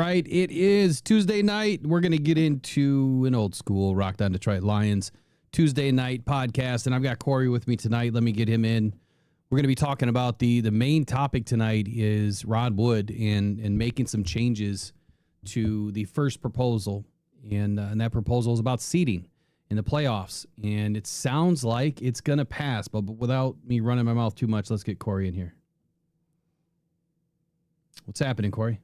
right. It is Tuesday night. We're going to get into an old school Rockhound Detroit Lions Tuesday night podcast. And I've got Corey with me tonight. Let me get him in. We're going to be talking about the main topic tonight is Rod Wood and making some changes to the first proposal. And that proposal is about seeding in the playoffs. And it sounds like it's going to pass. But without me running my mouth too much, let's get Corey in here. What's happening, Corey?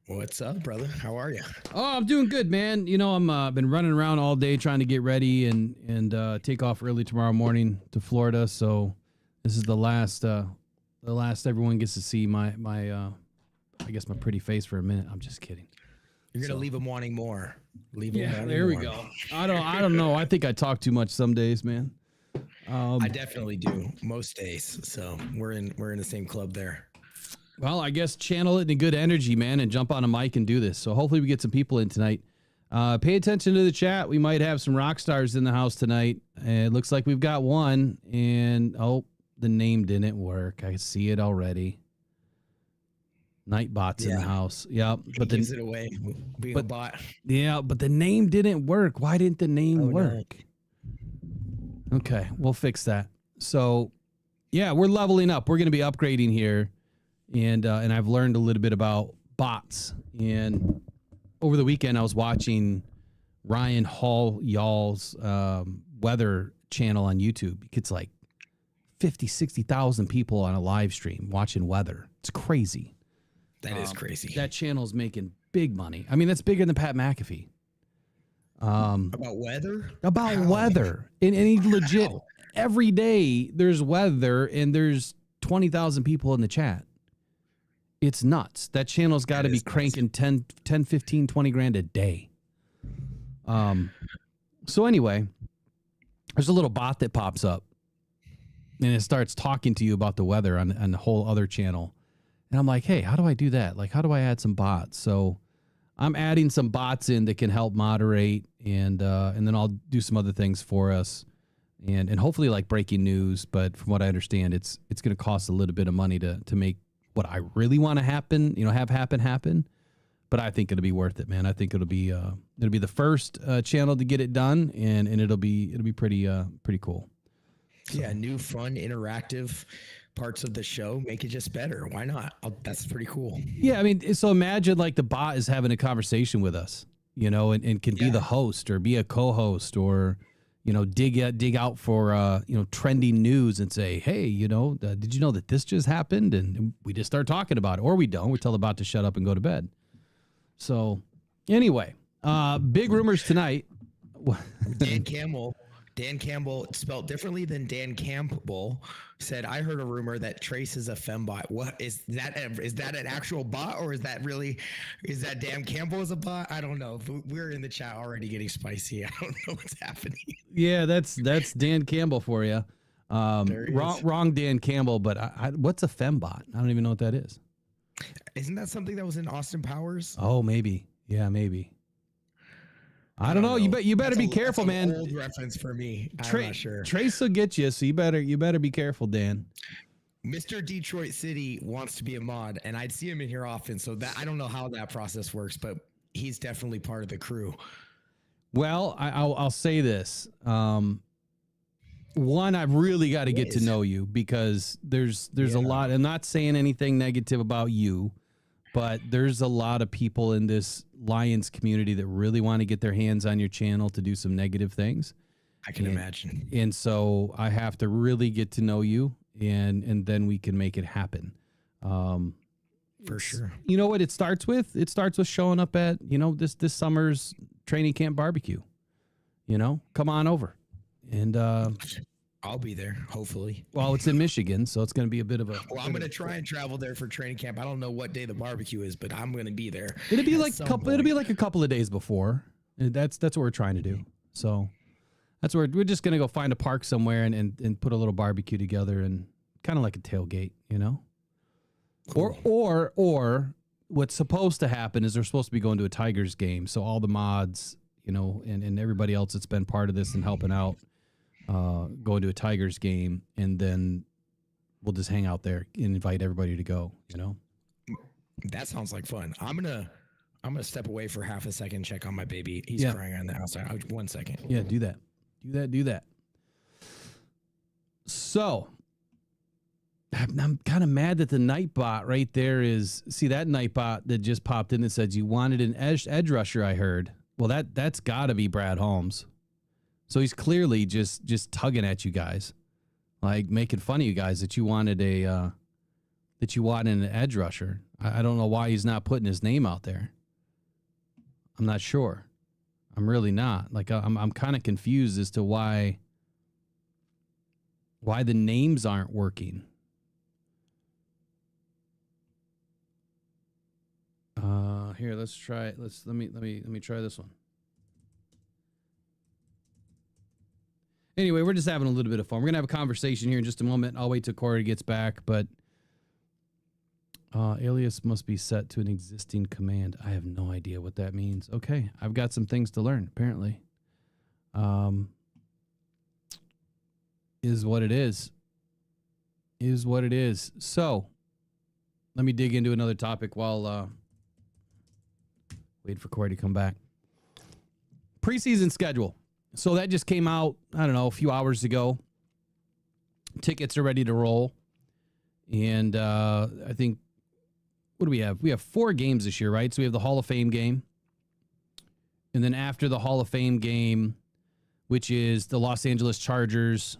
What's up, brother? How are you? Oh, I'm doing good, man. You know, I'm been running around all day trying to get ready and take off early tomorrow morning to Florida. So this is the last everyone gets to see my I guess my pretty face for a minute. I'm just kidding. You're gonna leave them wanting more. Leave them wanting there more. we go. I don't know. I think I talk too much some days, man. I definitely do most days. So we're in the same club there. Well, I guess channel it in good energy, man, and jump on a mic and do this. So hopefully we get some people in tonight. Pay attention to the chat. We might have some rock stars in the house tonight. It looks like we've got one. And, the name didn't work. I see it already. Nightbot's in the house. Yep. But gives it away. Being a bot. Yeah, but the name didn't work. Why didn't the name work? No. Okay, we'll fix that. So, yeah, we're leveling up. We're going to be upgrading here. And I've learned a little bit about bots. And over the weekend, I was watching Ryan Hall Y'all's weather channel on YouTube. It gets like 50, 60,000 people on a live stream watching weather. It's crazy. That is crazy. That channel's making big money. I mean, that's bigger than Pat McAfee. About weather? About weather. And he legit, every day there's weather and there's 20,000 people in the chat. It's nuts. That channel's got to be cranking 10, 15, 20 grand a day. So anyway, there's a little bot that pops up and it starts talking to you about the weather on the whole other channel. And I'm like, hey, how do I do that? Like, how do I add some bots? So I'm adding some bots in that can help moderate and then I'll do some other things for us and hopefully like breaking news. But from what I understand, it's going to cost a little bit of money to make what I really want to happen, have happen. But I think it'll be worth it, man. I think it'll be the first channel to get it done, and it'll be pretty cool. So. Yeah, new, fun, interactive parts of the show make it just better. Why not? That's pretty cool. Yeah, I mean, so imagine like the bot is having a conversation with us, and can be the host or be a co-host or. Dig out for, trending news and say, hey, did you know that this just happened? And we just start talking about it. Or we don't. We tell the bot to shut up and go to bed. So anyway, big rumors tonight. Dan Campbell, spelled differently than Dan Campbell, said, I heard a rumor that Trace is a fembot. What is that? Is that an actual bot or is that Dan Campbell is a bot? I don't know. We're in the chat already getting spicy. I don't know what's happening. Yeah, that's Dan Campbell for you. Wrong Dan Campbell, but what's a fembot? I don't even know what that is. Isn't that something that was in Austin Powers? Oh, maybe. Yeah, maybe. I don't know. You better be careful, man. Old reference for me. I'm not sure. Trace will get you, so you better be careful, Dan. Mr. Detroit City wants to be a mod, and I'd see him in here often. So that I don't know how that process works, but he's definitely part of the crew. Well, I'll say this. One, I've really got to get to know you because there's a lot. I'm not saying anything negative about you. But there's a lot of people in this Lions community that really want to get their hands on your channel to do some negative things. I can imagine. And so I have to really get to know you and then we can make it happen. For sure. You know what it starts with? It starts with showing up at, this summer's training camp barbecue. Come on over. And I'll be there, hopefully. Well, it's in Michigan, so it's going to be a bit of a... Well, I'm going to try and travel there for training camp. I don't know what day the barbecue is, but I'm going to be there. It'll be like a couple of days before. That's what we're trying to do. So that's where we're just going to go find a park somewhere and put a little barbecue together and kind of like a tailgate, Cool. Or what's supposed to happen is they're supposed to be going to a Tigers game. So all the mods, and everybody else that's been part of this and helping out, going to a Tigers game, and then we'll just hang out there and invite everybody to go, That sounds like fun. I'm I'm gonna step away for half a second, check on my baby. He's crying on the outside. 1 second. Yeah, do that. Do that. So I'm kind of mad that the Nightbot right there is, see that Nightbot that just popped in that says you wanted an edge rusher, I heard. Well, that's got to be Brad Holmes. So he's clearly just tugging at you guys, like making fun of you guys that you wanted an edge rusher. I don't know why he's not putting his name out there. I'm not sure. I'm really not. Like I'm kind of confused as to why the names aren't working. Here, let's try it. Let me try this one. Anyway, we're just having a little bit of fun. We're gonna have a conversation here in just a moment. I'll wait till Corey gets back, but alias must be set to an existing command. I have no idea what that means. Okay, I've got some things to learn, apparently. Is what it is. Is what it is. So, let me dig into another topic while wait for Corey to come back. Preseason schedule. So that just came out, I don't know, a few hours ago. Tickets are ready to roll. And I think, what do we have? We have 4 games this year, right? So we have the Hall of Fame game. And then after the Hall of Fame game, which is the Los Angeles Chargers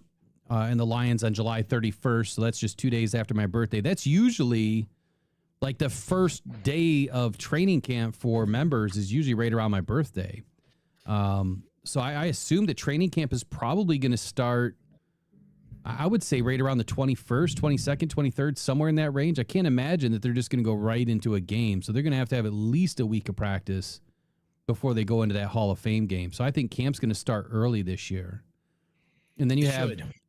and the Lions on July 31st. So that's just 2 days after my birthday. That's usually like the first day of training camp for members is usually right around my birthday. So I assume that training camp is probably going to start, I would say right around the 21st, 22nd, 23rd, somewhere in that range. I can't imagine that they're just going to go right into a game. So they're going to have at least a week of practice before they go into that Hall of Fame game. So I think camp's going to start early this year. And then you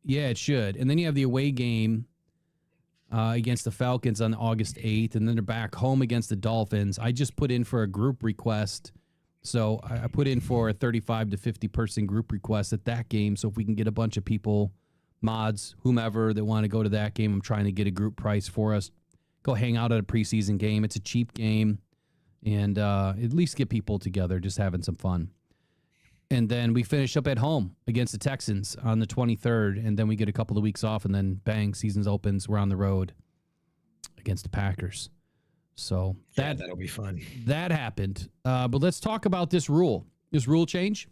yeah, it should. And then you have the away game against the Falcons on August 8th. And then they're back home against the Dolphins. I just put in for a group request. So I put in for a 35 to 50 person group request at that game. So if we can get a bunch of people, mods, whomever that want to go to that game, I'm trying to get a group price for us. Go hang out at a preseason game. It's a cheap game. And at least get people together, just having some fun. And then we finish up at home against the Texans on the 23rd. And then we get a couple of weeks off. And then bang, seasons opens. We're on the road against the Packers. So that'll be fun. That happened. But let's talk about this rule change.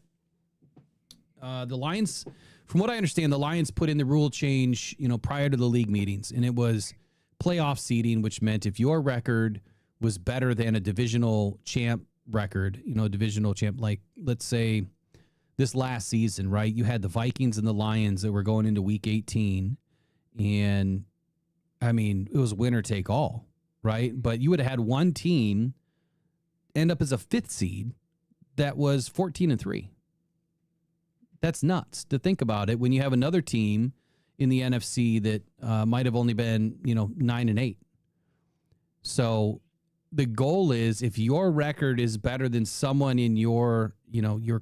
The Lions, from what I understand, the Lions put in the rule change, prior to the league meetings, and it was playoff seeding, which meant if your record was better than a divisional champ record, divisional champ, like let's say this last season, right? You had the Vikings and the Lions that were going into week 18, and I mean, it was winner take all. Right? But you would have had one team end up as a 5th seed that was 14-3. That's nuts to think about it when you have another team in the NFC that might have only been, 9-8. So the goal is if your record is better than someone in your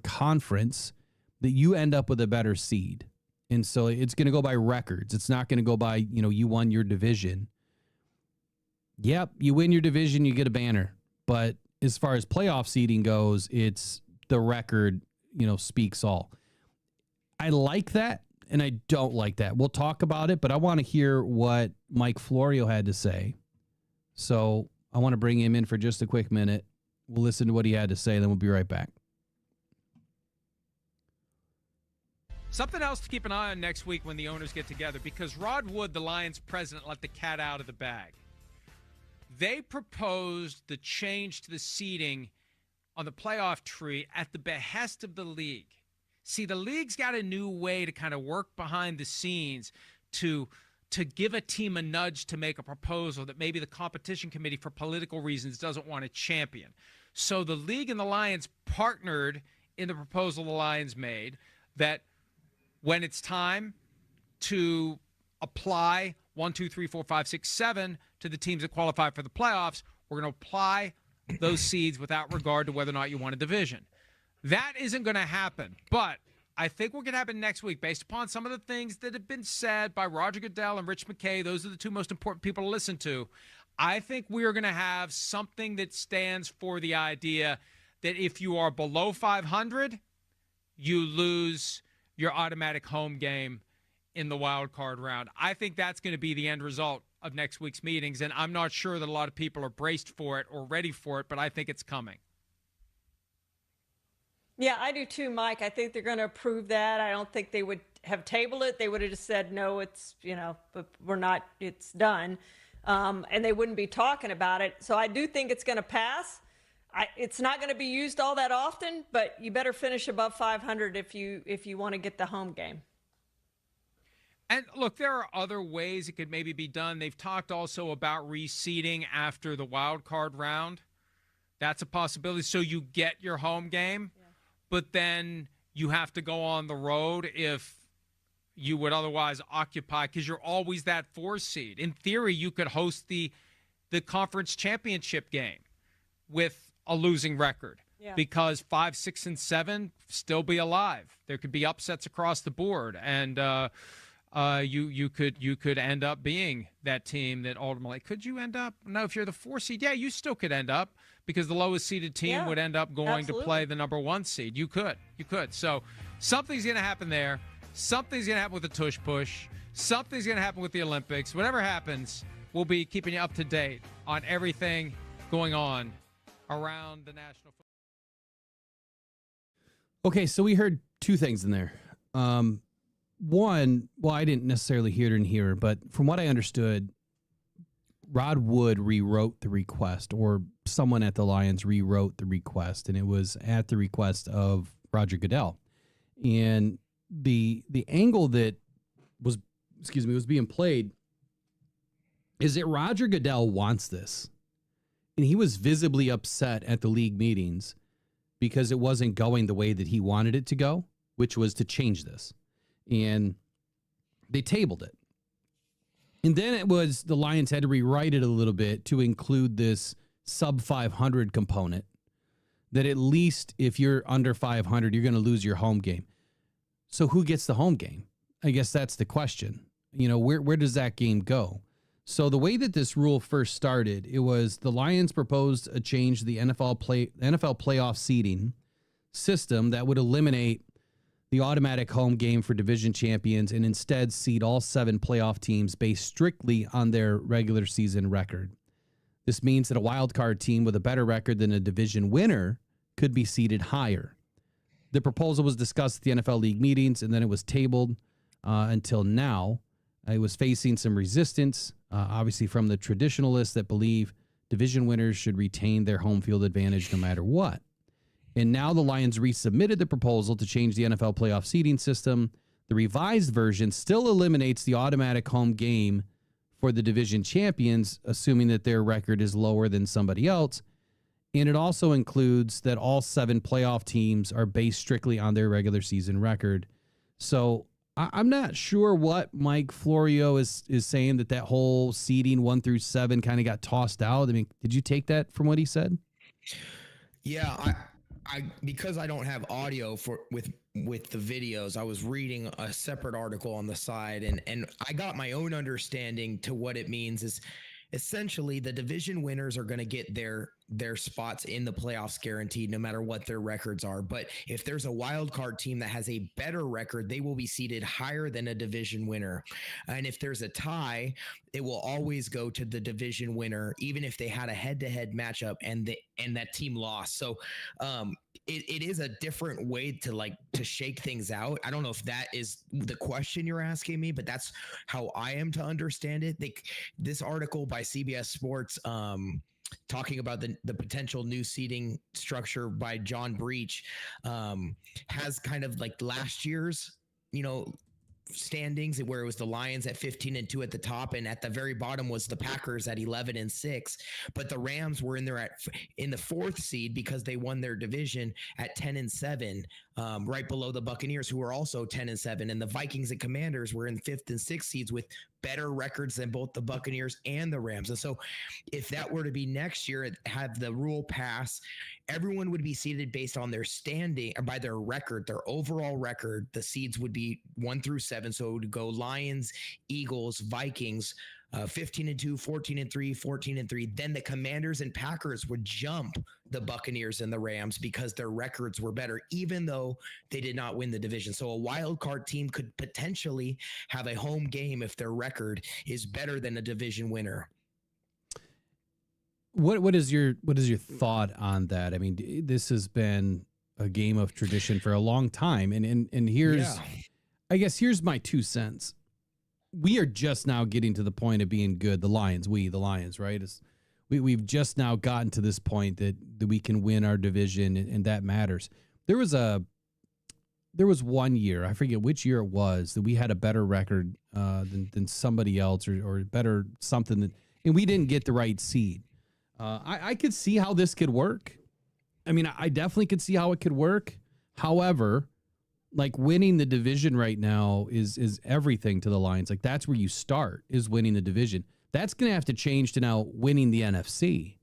conference, that you end up with a better seed. And so it's going to go by records. It's not going to go by, you won your division. Yep, you win your division, you get a banner. But as far as playoff seeding goes, it's the record, speaks all. I like that, and I don't like that. We'll talk about it, but I want to hear what Mike Florio had to say. So I want to bring him in for just a quick minute. We'll listen to what he had to say, then we'll be right back. Something else to keep an eye on next week when the owners get together, because Rod Wood, the Lions president, let the cat out of the bag. They proposed the change to the seeding on the playoff tree at the behest of the league. See, the league's got a new way to kind of work behind the scenes to give a team a nudge to make a proposal that maybe the competition committee for political reasons doesn't want to champion. So the league and the Lions partnered in the proposal the Lions made that when it's time to apply 1, 2, 3, 4, 5, 6, 7 to the teams that qualify for the playoffs, we're going to apply those seeds without regard to whether or not you won a division. That isn't going to happen, but I think what could happen next week, based upon some of the things that have been said by Roger Goodell and Rich McKay, those are the 2 most important people to listen to. I think we are going to have something that stands for the idea that if you are below 500, you lose your automatic home game in the wild card round. I think that's going to be the end result of next week's meetings, and I'm not sure that a lot of people are braced for it or ready for it, but I think it's coming. Yeah, I do too, Mike. I think they're going to approve that. I don't think they would have tabled it. They would have just said, no, it's, but we're not, it's done. And they wouldn't be talking about it. So I do think it's going to pass. It's not going to be used all that often, but you better finish above 500 if you want to get the home game. And look, there are other ways it could maybe be done. They've talked also about reseeding after the wild card round. That's a possibility. So you get your home game, but then you have to go on the road if you would otherwise occupy, because you're always that 4 seed. In theory, you could host the conference championship game with a losing record, because 5, 6, and 7 still be alive. There could be upsets across the board, and you could end up being that team that ultimately could you end up. No, if you're the 4 seed, you still could end up, because the lowest seeded team would end up going to play the number 1 seed. You could. So something's going to happen there. Something's going to happen with the tush push. Something's going to happen with the Olympics. Whatever happens, we'll be keeping you up to date on everything going on around the national football. Okay, so we heard 2 things in there. One, well, I didn't necessarily hear it in here, but from what I understood, Rod Wood rewrote the request, or someone at the Lions rewrote the request, and it was at the request of Roger Goodell. And the angle that was being played is that Roger Goodell wants this. And he was visibly upset at the league meetings because it wasn't going the way that he wanted it to go, which was to change this. And they tabled it. And then it was the Lions had to rewrite it a little bit to include this sub 500 component, that at least if you're under 500, you're going to lose your home game. So who gets the home game? I guess that's the question. Where does that game go? So the way that this rule first started, it was the Lions proposed a change to the NFL playoff seeding system that would eliminate the automatic home game for division champions and instead seed all 7 playoff teams based strictly on their regular season record. This means that a wild card team with a better record than a division winner could be seeded higher. The proposal was discussed at the NFL league meetings, and then it was tabled until now. It was facing some resistance, obviously from the traditionalists that believe division winners should retain their home field advantage no matter what. And now the Lions resubmitted the proposal to change the NFL playoff seeding system. The revised version still eliminates the automatic home game for the division champions, assuming that their record is lower than somebody else. And it also includes that all 7 playoff teams are based strictly on their regular season record. So I'm not sure what Mike Florio is saying, that whole seeding 1 through 7 kind of got tossed out. I mean, did you take that from what he said? Yeah, I because I don't have audio with the videos, I was reading a separate article on the side, and I got my own understanding to what it means is essentially the division winners are going to get their spots in the playoffs guaranteed no matter what their records are. But if there's a wild card team that has a better record, they will be seated higher than a division winner. And if there's a tie, it will always go to the division winner, even if they had a head-to-head matchup and that team lost. So it is a different way to shake things out. I don't know if that is the question you're asking me, but that's how I am to understand it. This article by CBS Sports, talking about the potential new seating structure by John Breach, has kind of like last year's, standings, where it was the Lions at 15-2 at the top, and at the very bottom was the Packers at 11-6. But the Rams were in the 4th seed because they won their division at 10-7, right below the Buccaneers, who were also 10-7, and the Vikings and Commanders were in 5th and 6th seeds with better records than both the Buccaneers and the Rams. And so if that were to be next year, have the rule pass, everyone would be seeded based on their standing, or by their record, their overall record. The seeds would be 1 through 7. So it would go Lions, Eagles, Vikings, 15-2, 14-3, 14-3. Then the Commanders and Packers would jump the Buccaneers and the Rams because their records were better, even though they did not win the division. So a wild card team could potentially have a home game if their record is better than a division winner. What is your thought on that? I mean, this has been a game of tradition for a long time, and here's, I guess here's my 2 cents. We are just now getting to the point of being good. The Lions, right? We've just now gotten to this point that we can win our division, and that matters. There was 1 year, I forget which year it was, that we had a better record than somebody else, or better something that, and we didn't get the right seed. I could see how this could work. I mean, I definitely could see how it could work. However, like, winning the division right now is everything to the Lions. Like, that's where you start, is winning the division. That's going to have to change to now winning the NFC,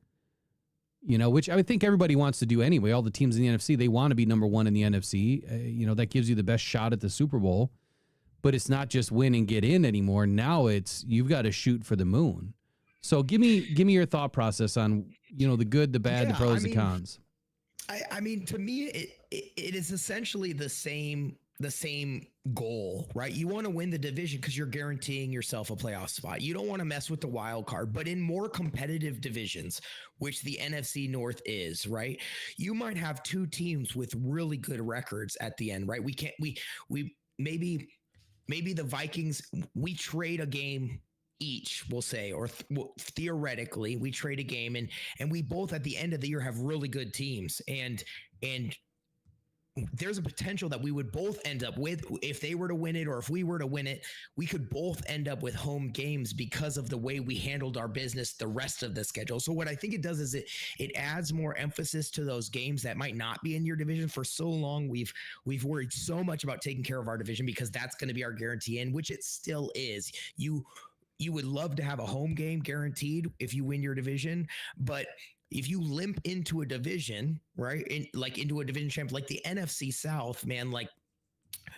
which I would think everybody wants to do anyway. All the teams in the NFC, they want to be number one in the NFC. That gives you the best shot at the Super Bowl. But it's not just win and get in anymore. Now it's, you've got to shoot for the moon. So give me your thought process on, the good, the bad, the pros, the cons. I mean, to me, it is essentially the same goal, right? You want to win the division because you're guaranteeing yourself a playoff spot. You don't want to mess with the wild card, but in more competitive divisions, which the NFC North is, right? You might have two teams with really good records at the end, right? We maybe the Vikings, we trade a game each, we'll say, or theoretically we trade a game, and we both at the end of the year have really good teams, and there's a potential that we would both end up with, if they were to win it or if we were to win it, we could both end up with home games because of the way we handled our business the rest of the schedule. So what I think it does is it adds more emphasis to those games that might not be in your division. For so long, we've worried so much about taking care of our division because that's going to be our guarantee, in which it still is. You would love to have a home game guaranteed if you win your division, but if you limp into a division, right, into a division champ, like the NFC South, man, like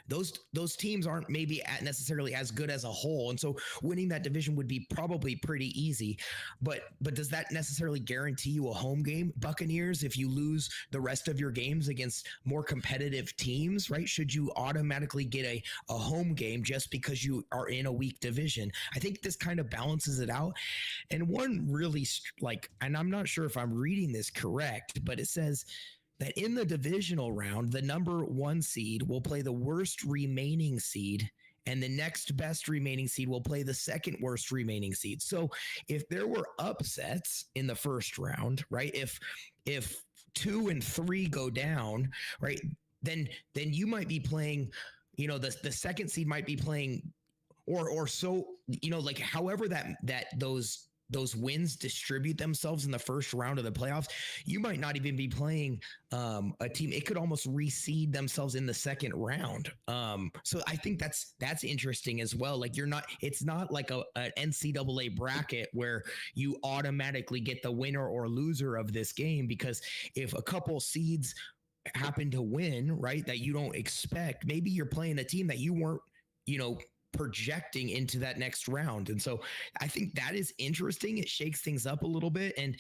those teams aren't maybe necessarily as good as a whole, and so winning that division would be probably pretty easy. But does that necessarily guarantee you a home game? Buccaneers, if you lose the rest of your games against more competitive teams, right? Should you automatically get a home game just because you are in a weak division? I think this kind of balances it out. And one really and I'm not sure if I'm reading this correct, but it says that in the divisional round, the number 1 seed will play the worst remaining seed, and the next best remaining seed will play the second worst remaining seed. So if there were upsets in the first round, right, if 2 and 3 go down, right, then you might be playing, the second seed might be playing, or so, like however that those wins distribute themselves in the first round of the playoffs, you might not even be playing a team. It could almost reseed themselves in the second round. So I think that's interesting as well. Like it's not like an NCAA bracket where you automatically get the winner or loser of this game, because if a couple seeds happen to win, right, that you don't expect, maybe you're playing a team that you weren't, projecting into that next round. And so I think that is interesting. It shakes things up a little bit. And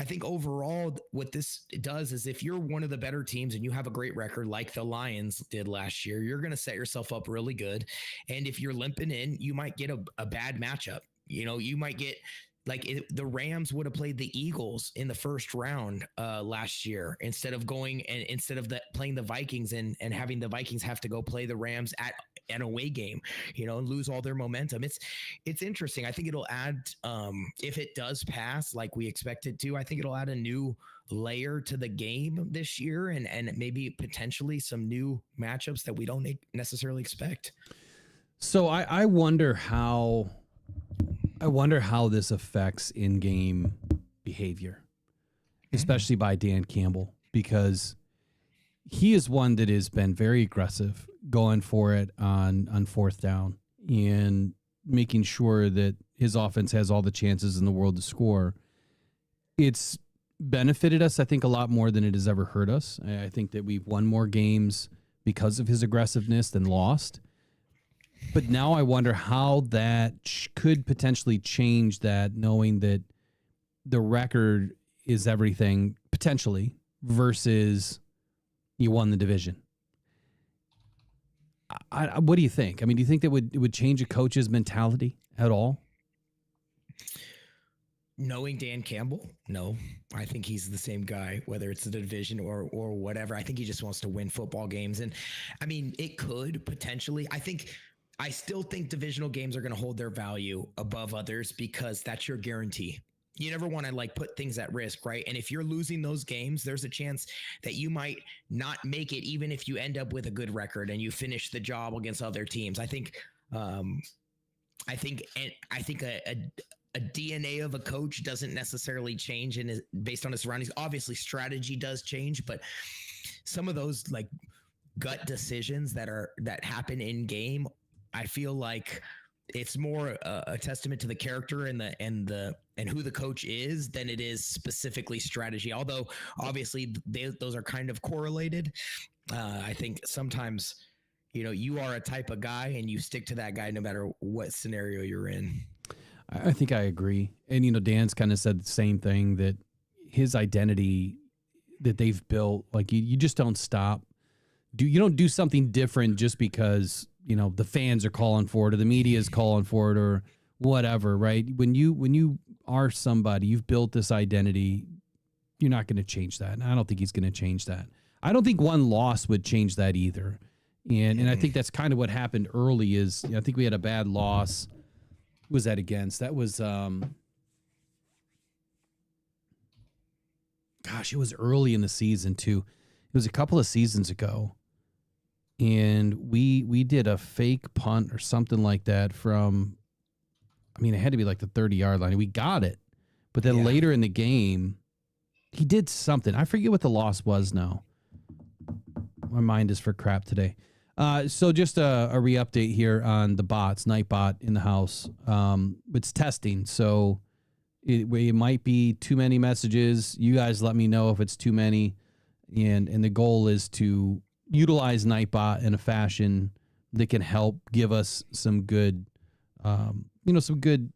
I think overall what this does is, if you're one of the better teams and you have a great record like the Lions did last year, you're going to set yourself up really good. And if you're limping in, you might get a bad matchup. You might get, the Rams would have played the Eagles in the first round last year, instead of playing the Vikings and having the Vikings have to go play the Rams at an away game, and lose all their momentum. It's interesting. I think it'll add, if it does pass like we expect it to, I think it'll add a new layer to the game this year, and maybe potentially some new matchups that we don't necessarily expect. So I wonder how this affects in-game behavior, especially by Dan Campbell, because he is one that has been very aggressive, going for it on fourth down and making sure that his offense has all the chances in the world to score. It's benefited us, I think, a lot more than it has ever hurt us. I think that we've won more games because of his aggressiveness than lost. But now I wonder how that could potentially change that, knowing that the record is everything potentially versus you won the division. What do you think? I mean, do you think that it would change a coach's mentality at all? Knowing Dan Campbell, no. I think he's the same guy, whether it's the division or whatever. I think he just wants to win football games. And I mean, it could potentially. I still think divisional games are going to hold their value above others because that's your guarantee. You never want to like put things at risk, right? And if you're losing those games, there's a chance that you might not make it, even if you end up with a good record and you finish the job against other teams. I think a DNA of a coach doesn't necessarily change based on his surroundings. Obviously, strategy does change, but some of those like gut decisions that happen in game, I feel like it's more a testament to the character and who the coach is than it is specifically strategy. Although obviously those are kind of correlated. I think sometimes, you are a type of guy and you stick to that guy no matter what scenario you're in. I think I agree. And, Dan's kind of said the same thing, that his identity that they've built, like you just don't stop. You don't do something different just because, the fans are calling for it or the media is calling for it or whatever, right? When you are somebody, you've built this identity, you're not going to change that. And I don't think he's going to change that. I don't think one loss would change that either. And I think that's kind of what happened early is, I think we had a bad loss. Who was that against? That was, it was early in the season too. It was a couple of seasons ago. And we did a fake punt or something like that it had to be like the 30-yard line. We got it. But then later in the game, he did something. I forget what the loss was now. My mind is for crap today. So just a re-update here on the bots, Nightbot in the house. It's testing, so it might be too many messages. You guys let me know if it's too many. And the goal is to utilize Nightbot in a fashion that can help give us some good, some good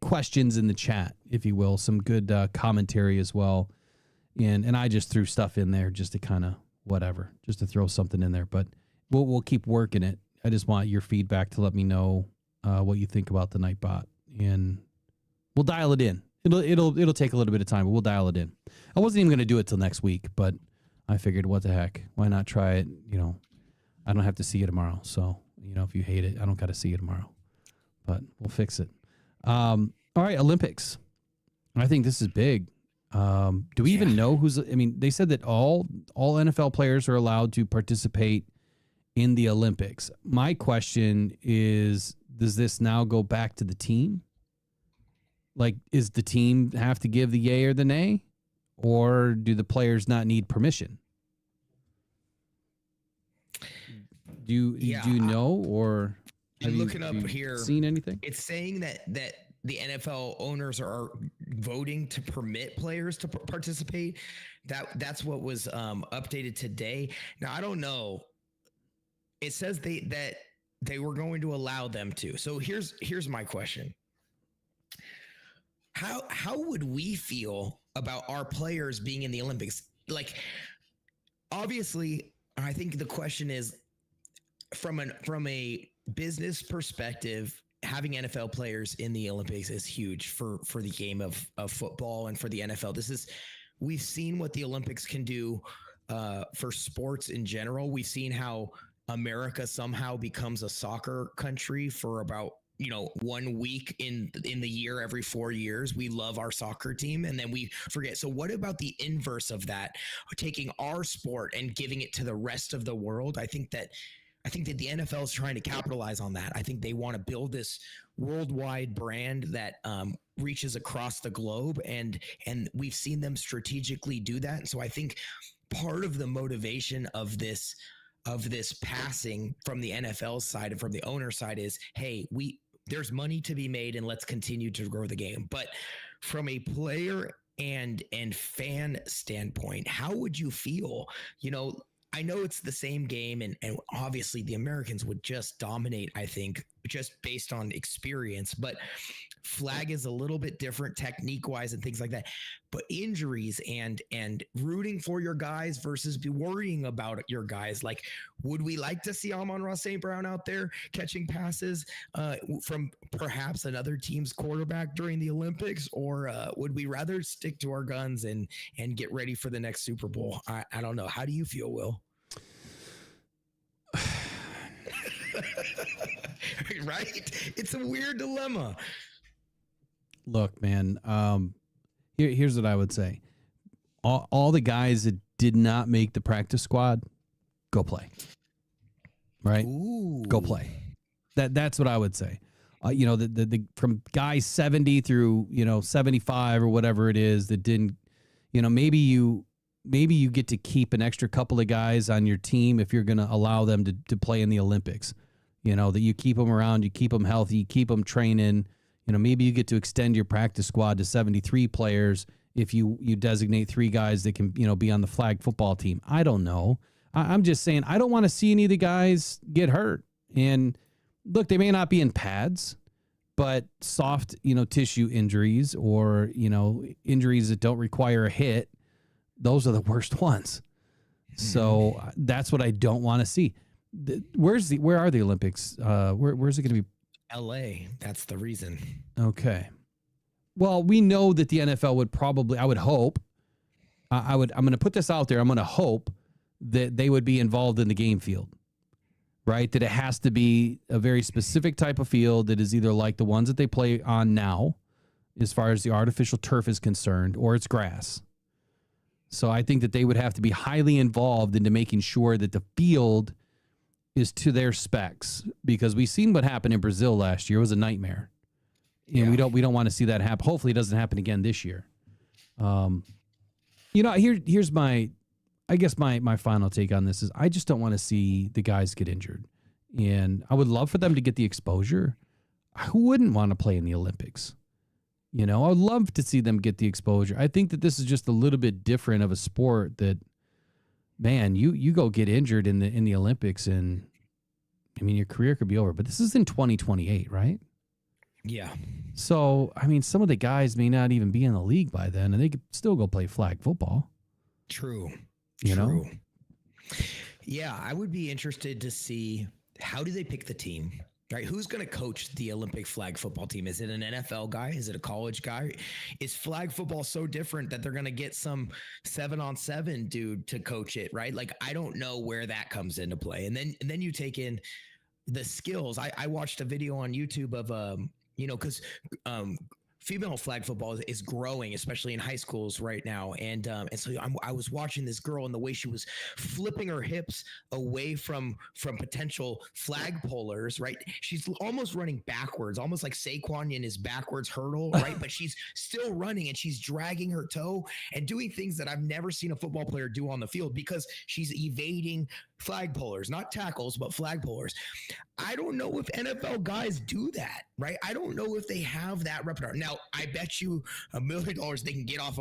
questions in the chat, if you will, some good commentary as well. And I just threw stuff in there just to kind of just to throw something in there. But we'll keep working it. I just want your feedback to let me know what you think about the Nightbot, and we'll dial it in. It'll take a little bit of time, but we'll dial it in. I wasn't even going to do it till next week, but I figured, what the heck? Why not try it? I don't have to see you tomorrow. So, if you hate it, I don't got to see you tomorrow. But we'll fix it. All right, Olympics. I think this is big. Do we even know they said that all NFL players are allowed to participate in the Olympics. My question is, does this now go back to the team? Like, is the team have to give the yay or the nay? Or do the players not need permission? Do you know, or have looking up here, seen anything? It's saying that the NFL owners are voting to permit players to participate. That's what was updated today. Now, I don't know. It says that they were going to allow them to. So here's my question. How would we feel about our players being in the Olympics? Like, obviously, I think the question is from a business perspective, having NFL players in the Olympics is huge for the game of football and for the NFL. We've seen what the Olympics can do for sports in general. We've seen how America somehow becomes a soccer country for about 1 week in the year every 4 years. We love our soccer team and then we forget. So what about the inverse of that? Taking our sport and giving it to the rest of the world? I think that the NFL is trying to capitalize on that. I think they want to build this worldwide brand that reaches across the globe, and we've seen them strategically do that. And so I think part of the motivation of this passing from the NFL side and from the owner side is, hey, there's money to be made and let's continue to grow the game. But from a player and fan standpoint, how would you feel? I know it's the same game, and obviously the Americans would just dominate, I think, just based on experience. But flag is a little bit different technique wise and things like that. But injuries and rooting for your guys versus be worrying about your guys. Like, would we like to see Amon-Ra St. Brown out there catching passes from perhaps another team's quarterback during the Olympics, or would we rather stick to our guns and get ready for the next Super Bowl? I don't know. How do you feel, Will? Right? It's a weird dilemma. Look, man, here's what I would say. All the guys that did not make the practice squad, go play. Right? Ooh. Go play. That's what I would say. The from guys 70 through, 75 or whatever it is that didn't, maybe you get to keep an extra couple of guys on your team if you're going to allow them to play in the Olympics. That you keep them around, you keep them healthy, you keep them training. Maybe you get to extend your practice squad to 73 players if you designate 3 guys that can, be on the flag football team. I don't know. I'm just saying I don't want to see any of the guys get hurt. And look, they may not be in pads, but soft, tissue injuries or, injuries that don't require a hit, those are the worst ones. So that's what I don't want to see. Where are the Olympics? Where's it going to be? LA. That's the reason. Okay. Well, we know that the NFL would probably, I would hope, I'm going to put this out there. I'm going to hope that they would be involved in the game field, right? That it has to be a very specific type of field that is either like the ones that they play on now, as far as the artificial turf is concerned, or it's grass. So I think that they would have to be highly involved into making sure that the field is to their specs, because we've seen what happened in Brazil last year. It was a nightmare. And we don't want to see that happen. Hopefully it doesn't happen again this year. Here's my final take on this is I just don't want to see the guys get injured. And I would love for them to get the exposure. Who wouldn't want to play in the Olympics? I would love to see them get the exposure. I think that this is just a little bit different of a sport that, man, you go get injured in the Olympics and your career could be over. But this is in 2028, right? Yeah. So, some of the guys may not even be in the league by then, and they could still go play flag football. True. True. Yeah, I would be interested to see, how do they pick the team? Right? Who's going to coach the Olympic flag football team? Is it an NFL guy? Is it a college guy? Is flag football so different that they're going to get some 7-on-7 dude to coach it? Right? Like, I don't know where that comes into play. And then you take in the skills. I watched a video on YouTube of, because female flag football is growing, especially in high schools right now. And so I was watching this girl, and the way she was flipping her hips away from potential flag pullers, right? She's almost running backwards, almost like Saquon in his backwards hurdle, right? But she's still running, and she's dragging her toe and doing things that I've never seen a football player do on the field, because she's evading flag pullers, not tackles, but flag pullers. I don't know if NFL guys do that, right? I don't know if they have that repertoire. Now, I bet you $1 million they can get off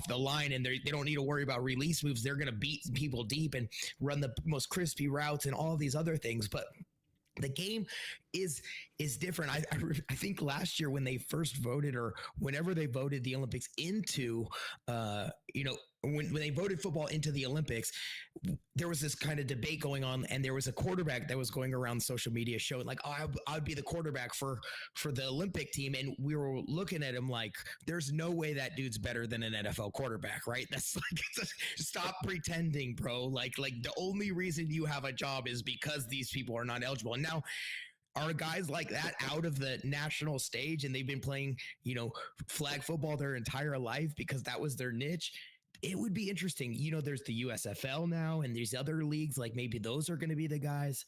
the line, and they don't need to worry about release moves. They're going to beat people deep and run the most crispy routes and all these other things. But the game is different. I think last year when they first voted, or whenever they voted the Olympics into, when they voted football into the Olympics, there was this kind of debate going on, and there was a quarterback that was going around social media showing like, oh, I'd be the quarterback for the Olympic team. And we were looking at him like, there's no way that dude's better than an NFL quarterback, right? That's like, stop pretending, bro. Like the only reason you have a job is because these people are not eligible. And now, are guys like that out of the national stage, and they've been playing, flag football their entire life because that was their niche? It would be interesting. There's the USFL now, and there's other leagues, like maybe those are going to be the guys.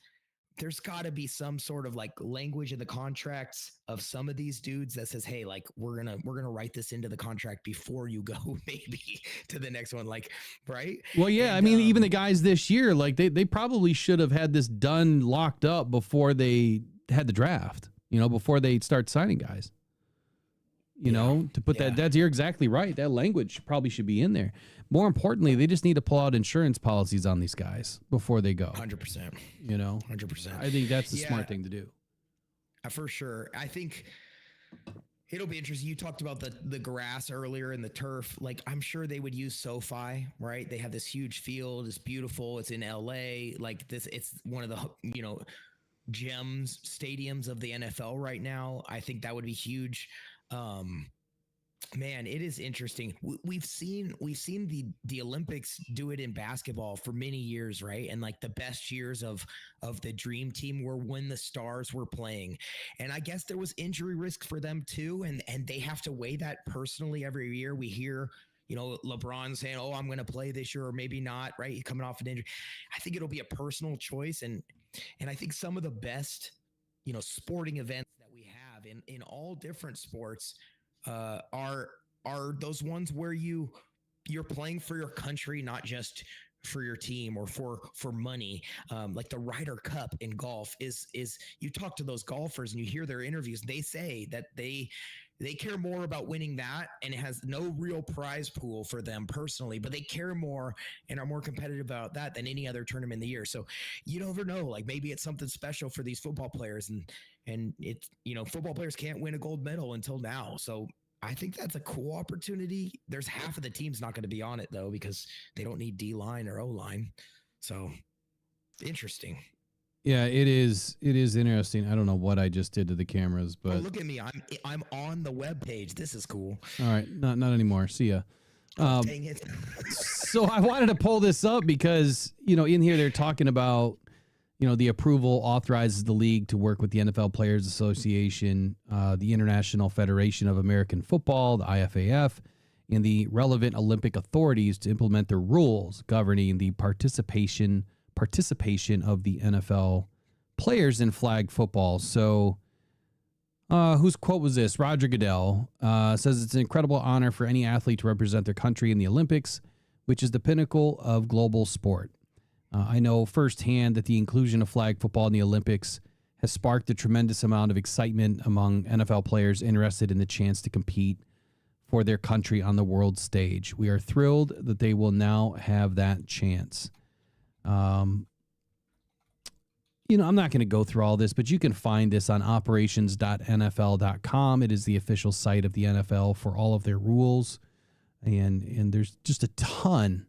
There's got to be some sort of like language in the contracts of some of these dudes that says, hey, like we're going to write this into the contract before you go maybe to the next one. Like, right. Well, yeah. And, even the guys this year, like they probably should have had this done, locked up before they had the draft, before they start signing guys. you know, to put that, you're exactly right. That language probably should be in there. More importantly, they just need to pull out insurance policies on these guys before they go. 100%. You know, 100%. I think that's the smart thing to do. For sure. I think it'll be interesting. You talked about the grass earlier and the turf. Like, I'm sure they would use SoFi, right? They have this huge field. It's beautiful. It's in LA. Like this, it's one of the, you know, gems stadiums of the NFL right now. I think that would be huge. Man, it is interesting. We've seen the Olympics do it in basketball for many years, right? And like the best years of the dream team were when the stars were playing. And I guess there was injury risk for them too. And they have to weigh that personally every year. We hear, you know, LeBron saying, "Oh, I'm going to play this year," or maybe not, right? He's coming off an injury. I think it'll be a personal choice. And I think some of the best, you know, sporting events that we have in all different sports are those ones where you're playing for your country, not just for your team or for money. Like the Ryder Cup in golf is you talk to those golfers and you hear their interviews. They say that they care more about winning that, and it has no real prize pool for them personally, but they care more and are more competitive about that than any other tournament in the year. So you never know, like maybe it's something special for these football players, and it's, you know, football players can't win a gold medal until now. So I think that's a cool opportunity. There's half of the team's not going to be on it though, because they don't need D-line or O-line. So interesting. Yeah, it is interesting. I don't know what I just did to the cameras, but look at me. I'm on the web page. This is cool. All right, not anymore. See ya. Dang it. So I wanted to pull this up because, you know, in here they're talking about, you know, the approval authorizes the league to work with the NFL Players Association, the International Federation of American Football, the IFAF, and the relevant Olympic authorities to implement the rules governing the participation of the NFL players in flag football. So whose quote was this? Roger Goodell says it's an incredible honor for any athlete to represent their country in the Olympics, which is the pinnacle of global sport. I know firsthand that the inclusion of flag football in the Olympics has sparked a tremendous amount of excitement among NFL players interested in the chance to compete for their country on the world stage. We are thrilled that they will now have that chance. You know, I'm not going to go through all this, but you can find this on operations.nfl.com. It is the official site of the NFL for all of their rules. And there's just a ton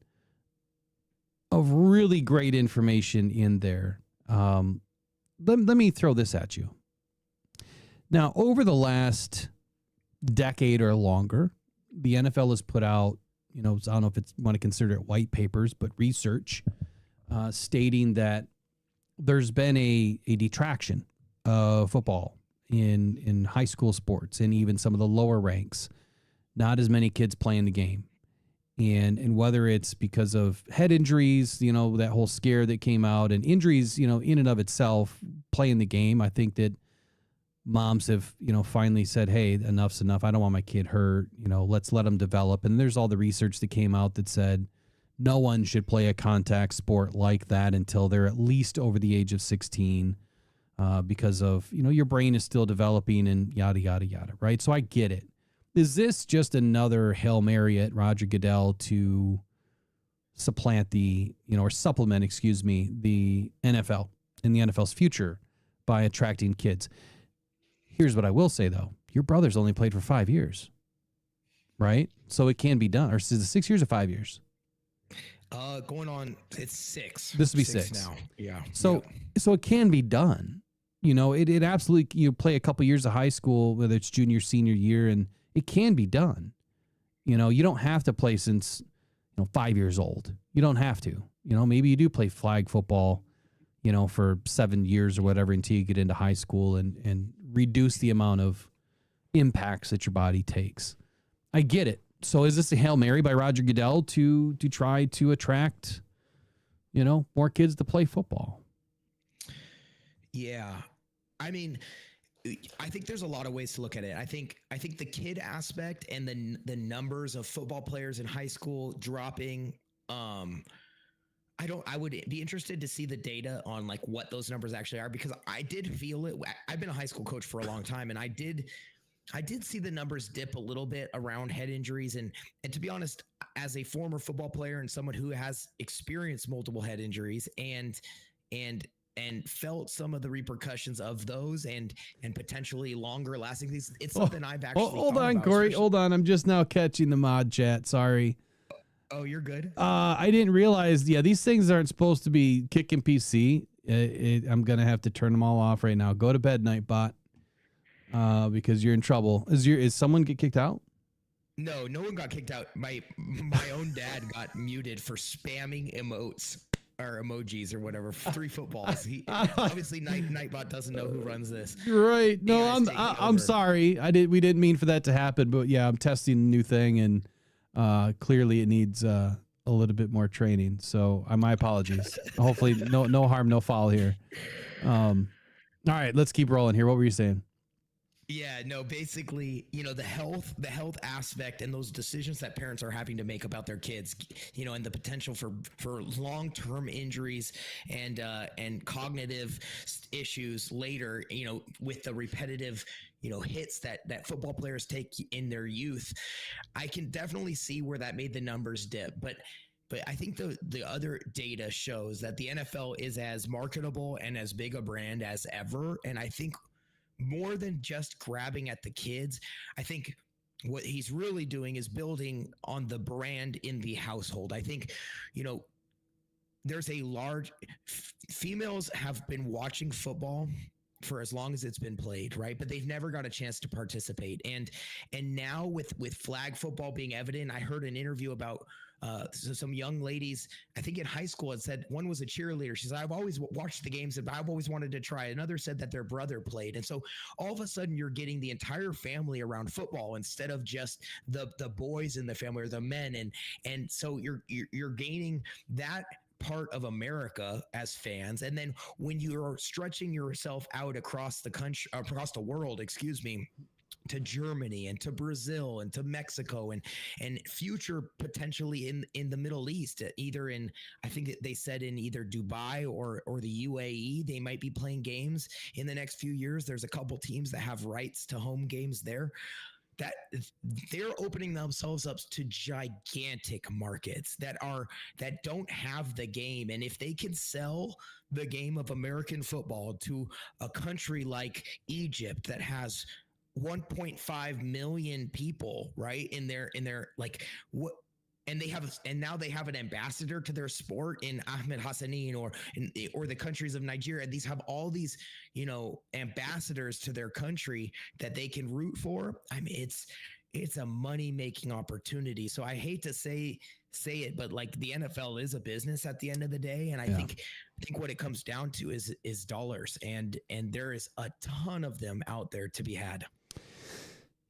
of really great information in there. Let me throw this at you. Now, over the last decade or longer, the NFL has put out, you know, I don't know if it's want to consider it white papers, but research stating that there's been a detraction of football in high school sports and even some of the lower ranks. Not as many kids playing the game. And whether it's because of head injuries, you know, that whole scare that came out, and injuries, you know, in and of itself, playing the game, I think that moms have, you know, finally said, hey, enough's enough. I don't want my kid hurt. You know, let's let them develop. And there's all the research that came out that said no one should play a contact sport like that until they're at least over the age of 16 because of, you know, your brain is still developing and yada, yada, yada, right? So I get it. Is this just another Hail Mary at Roger Goodell to supplement, the NFL and the NFL's future by attracting kids? Here's what I will say, though. Your brother's only played for 5 years, right? So it can be done. Or is it 6 years or 5 years? Going on, it's 6. This will be 6 now. Yeah. So it can be done. You know, it absolutely, you play a couple years of high school, whether it's junior, senior year, and it can be done. You know, you don't have to play since, 5 years old. You don't have to. You know, maybe you do play flag football, for 7 years or whatever until you get into high school and reduce the amount of impacts that your body takes. I get it. So is this a Hail Mary by Roger Goodell to try to attract, more kids to play football? Yeah. I mean, I think there's a lot of ways to look at it. I think the kid aspect and the numbers of football players in high school dropping. I would be interested to see the data on like what those numbers actually are, because I did feel it. I've been a high school coach for a long time, and I did I did see the numbers dip a little bit around head injuries. And to be honest, as a former football player and someone who has experienced multiple head injuries and felt some of the repercussions of those and potentially longer lasting things, it's something I've actually hold thought on, about, Corey. especially- Hold on. I'm just now catching the mod chat. Sorry. Oh, you're good. I didn't realize. Yeah, these things aren't supposed to be kicking PC. I'm gonna have to turn them all off right now. Go to bed, Nightbot, because you're in trouble. Is someone get kicked out? No one got kicked out. My own dad got muted for spamming emotes or emojis or whatever. 3 footballs. He obviously Nightbot doesn't know who runs this. Right. No, AI's taking I'm over. sorry. We didn't mean for that to happen, but yeah, I'm testing a new thing, and clearly it needs a little bit more training. So my apologies. Hopefully no harm, no foul here. All right, let's keep rolling here. What were you saying? Yeah, no, basically, the health aspect and those decisions that parents are having to make about their kids, and the potential for long-term injuries and cognitive issues later, with the repetitive, hits that football players take in their youth. I can definitely see where that made the numbers dip, but I think the other data shows that the NFL is as marketable and as big a brand as ever. And I think more than just grabbing at the kids, I think what he's really doing is building on the brand in the household. I think, there's a large females have been watching football for as long as it's been played, right? But they've never got a chance to participate. And now with flag football being evident, I heard an interview about some young ladies, I think in high school, had said one was a cheerleader. She said, I've always watched the games, but I've always wanted to try. Another said that their brother played. And so all of a sudden you're getting the entire family around football instead of just the boys in the family or the men. And so you're gaining that part of America as fans. And then when you're stretching yourself out across the country, across the world, to Germany and to Brazil and to Mexico and future potentially in the Middle East, either in, I think they said in either Dubai or the UAE, they might be playing games in the next few years. There's a couple teams that have rights to home games there. That they're opening themselves up to gigantic markets that don't have the game. And if they can sell the game of American football to a country like Egypt that has 1.5 million people, right, in their like what, and now they have an ambassador to their sport in Ahmed Hassanin or the countries of Nigeria. These have all these, ambassadors to their country that they can root for. I mean, it's a money-making opportunity. So I hate to say it, but like the NFL is a business at the end of the day. And I think what it comes down to is dollars, and there is a ton of them out there to be had.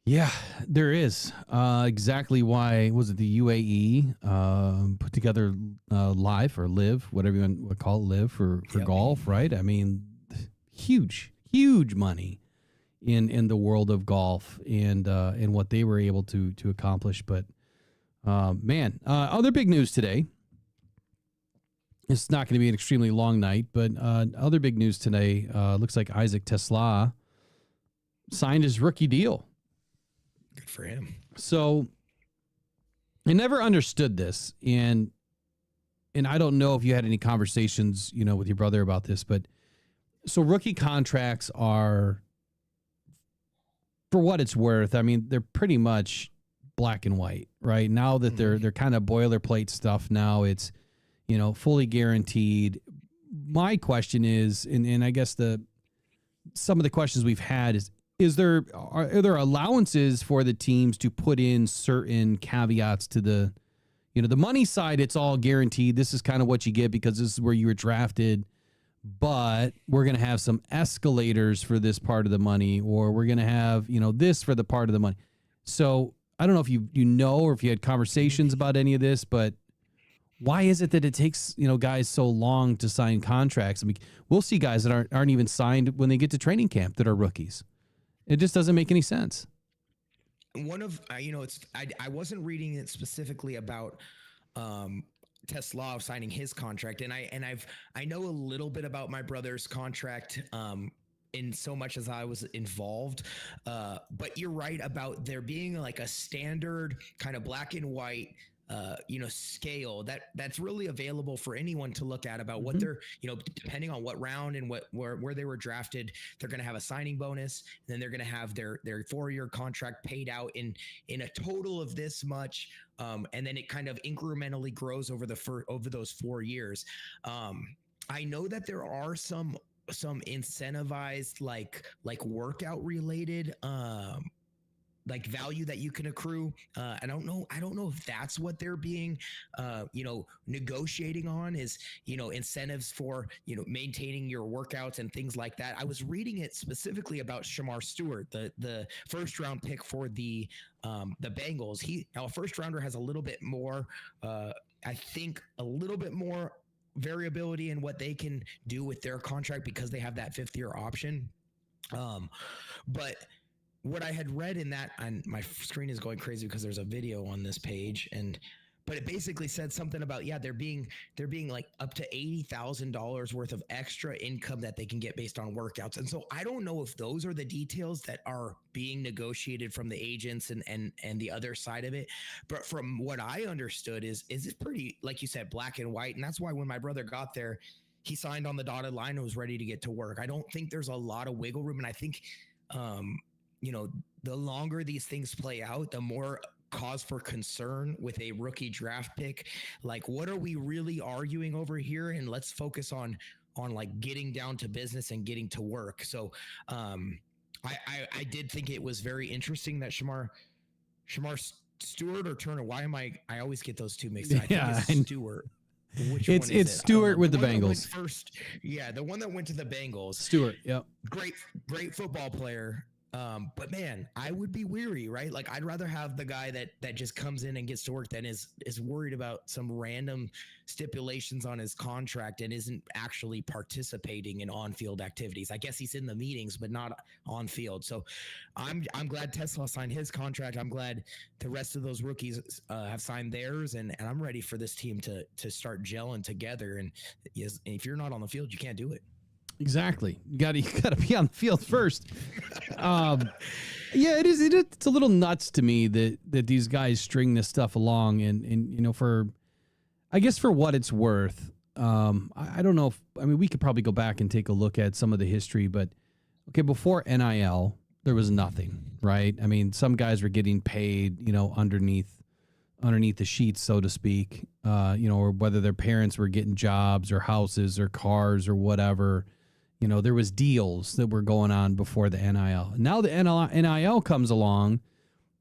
Yeah, there is. Exactly why was it the UAE put together live or live, whatever you would call it, live for golf, right? I mean, huge money in the world of golf and what they were able to accomplish. But man, other big news today. It's not going to be an extremely long night, but other big news today. Looks like Isaac Tesla signed his rookie deal. Good for him. So I never understood this, and I don't know if you had any conversations, with your brother about this, but so rookie contracts are, for what it's worth, I mean, they're pretty much black and white, right? Now that they're kind of boilerplate stuff now, it's, fully guaranteed. My question is, and I guess some of the questions we've had are there allowances for the teams to put in certain caveats to the money side? It's all guaranteed. This is kind of what you get because this is where you were drafted, but we're going to have some escalators for this part of the money, or we're going to have, this for the part of the money. So I don't know if you or if you had conversations about any of this, but why is it that it takes, guys so long to sign contracts? I mean, we'll see guys that aren't even signed when they get to training camp that are rookies. It just doesn't make any sense. One of, I wasn't reading it specifically about Tesla signing his contract, and I know a little bit about my brother's contract in so much as I was involved. But you're right about there being like a standard kind of black and white scale that's really available for anyone to look at about what they're, depending on what round and where they were drafted, they're going to have a signing bonus. And then they're going to have their 4-year contract paid out in a total of this much. And then it kind of incrementally grows over those 4 years. I know that there are some incentivized like workout related like value that you can accrue. I don't know if that's what they're being, negotiating on is, incentives for, maintaining your workouts and things like that. I was reading it specifically about Shamar Stewart, the first round pick for the Bengals. A first rounder has a little bit more, I think a little bit more variability in what they can do with their contract because they have that 5th year option. But what I had read in that, and my screen is going crazy because there's a video on this page, but it basically said something about, they're being like up to $80,000 worth of extra income that they can get based on workouts. And so I don't know if those are the details that are being negotiated from the agents and the other side of it. But from what I understood is it pretty, like you said, black and white. And that's why when my brother got there, he signed on the dotted line and was ready to get to work. I don't think there's a lot of wiggle room. And I think, the longer these things play out, the more cause for concern with a rookie draft pick. Like, what are we really arguing over here? And let's focus on like getting down to business and getting to work. So I did think it was very interesting that Shamar Stewart or Turner. Why am I always get those two mixed up? I think it's Stewart. Which one is it? It's Stewart with the Bengals. First, the one that went to the Bengals. Stewart, yep. Great football player. But man, I would be weary, right? Like, I'd rather have the guy that just comes in and gets to work than is worried about some random stipulations on his contract and isn't actually participating in on-field activities. I guess he's in the meetings, but not on field. So I'm glad Tesla signed his contract. I'm glad the rest of those rookies have signed theirs, and I'm ready for this team to start gelling together. And if you're not on the field, you can't do it. Exactly. You got to be on the field first. It's a little nuts to me that these guys string this stuff along and for what it's worth. I don't know we could probably go back and take a look at some of the history, but okay, before NIL, there was nothing, right? I mean, some guys were getting paid, underneath the sheets, so to speak, or whether their parents were getting jobs or houses or cars or whatever. There was deals that were going on before the NIL. Now the NIL comes along,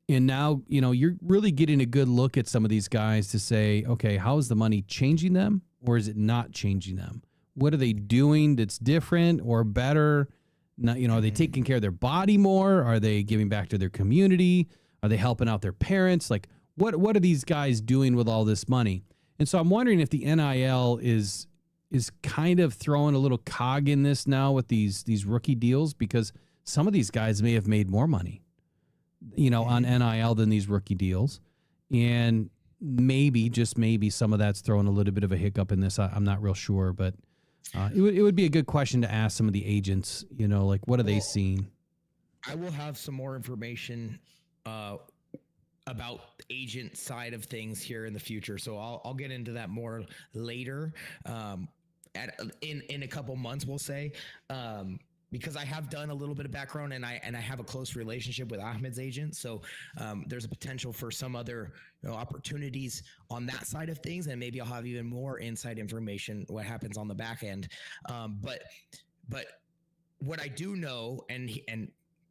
and now, you're really getting a good look at some of these guys to say, okay, how is the money changing them, or is it not changing them? What are they doing that's different or better? Not, are they taking care of their body more? Are they giving back to their community? Are they helping out their parents? Like, what are these guys doing with all this money? And so I'm wondering if the NIL is kind of throwing a little cog in this now with these rookie deals, because some of these guys may have made more money, on NIL than these rookie deals. And maybe, just maybe, some of that's throwing a little bit of a hiccup in this. I'm not real sure, but it would be a good question to ask some of the agents, like, what are they seeing? I will have some more information about agent side of things here in the future. So I'll get into that more later. In a couple months, we'll say, because I have done a little bit of background and I have a close relationship with Ahmed's agent. So there's a potential for some other opportunities on that side of things, and maybe I'll have even more inside information what happens on the back end. But what I do know, and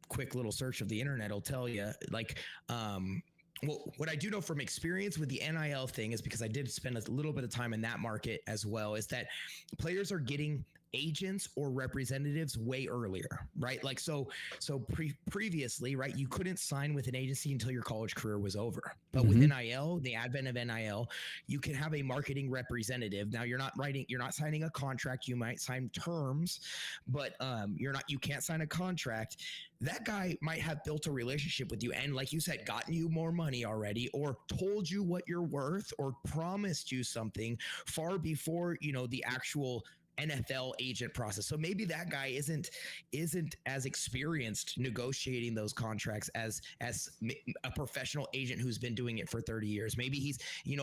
quick little search of the internet will tell you, like, well, what I do know from experience with the NIL thing is, because I did spend a little bit of time in that market as well, is that players are getting agents or representatives way earlier, right? Like, so previously, right, you couldn't sign with an agency until your college career was over. But with NIL, the advent of NIL, you can have a marketing representative. Now, you're not signing a contract. You might sign terms, but you can't sign a contract. That guy might have built a relationship with you and, like you said, gotten you more money already, or told you what you're worth, or promised you something far before, the actual NFL agent process. So maybe that guy isn't as experienced negotiating those contracts as a professional agent who's been doing it for 30 years. Maybe he's,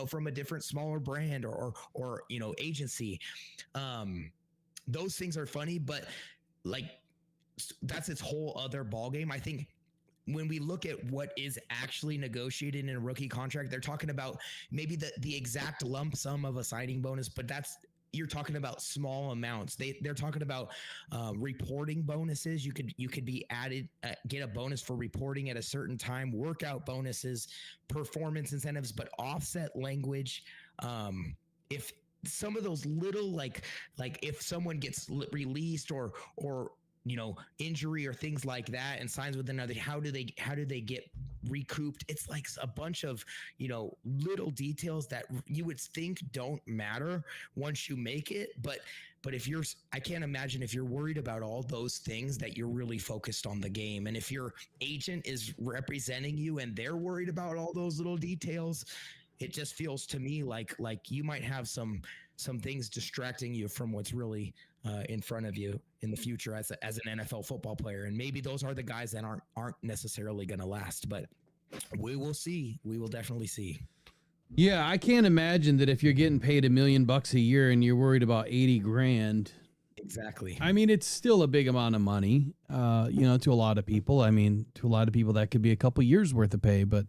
from a different smaller brand or agency. Those things are funny, but like that's its whole other ballgame. I think when we look at what is actually negotiated in a rookie contract, they're talking about maybe the exact lump sum of a signing bonus, but you're talking about small amounts. They're talking about reporting bonuses. You could be added, get a bonus for reporting at a certain time, workout bonuses, performance incentives, but offset language. If some of those little like if someone gets released or injury or things like that and signs with another, how do they get recouped? It's like a bunch of, little details that you would think don't matter once you make it. But I can't imagine if you're worried about all those things that you're really focused on the game. And if your agent is representing you and they're worried about all those little details, it just feels to me like you might have some things distracting you from what's really in front of you in the future as an NFL football player. And maybe those are the guys that aren't necessarily going to last, but we will see. We will definitely see. Yeah, I can't imagine that if you're getting paid $1 million a year and you're worried about 80 grand. Exactly. I mean, it's still a big amount of money, to a lot of people. I mean, to a lot of people that could be a couple years worth of pay, but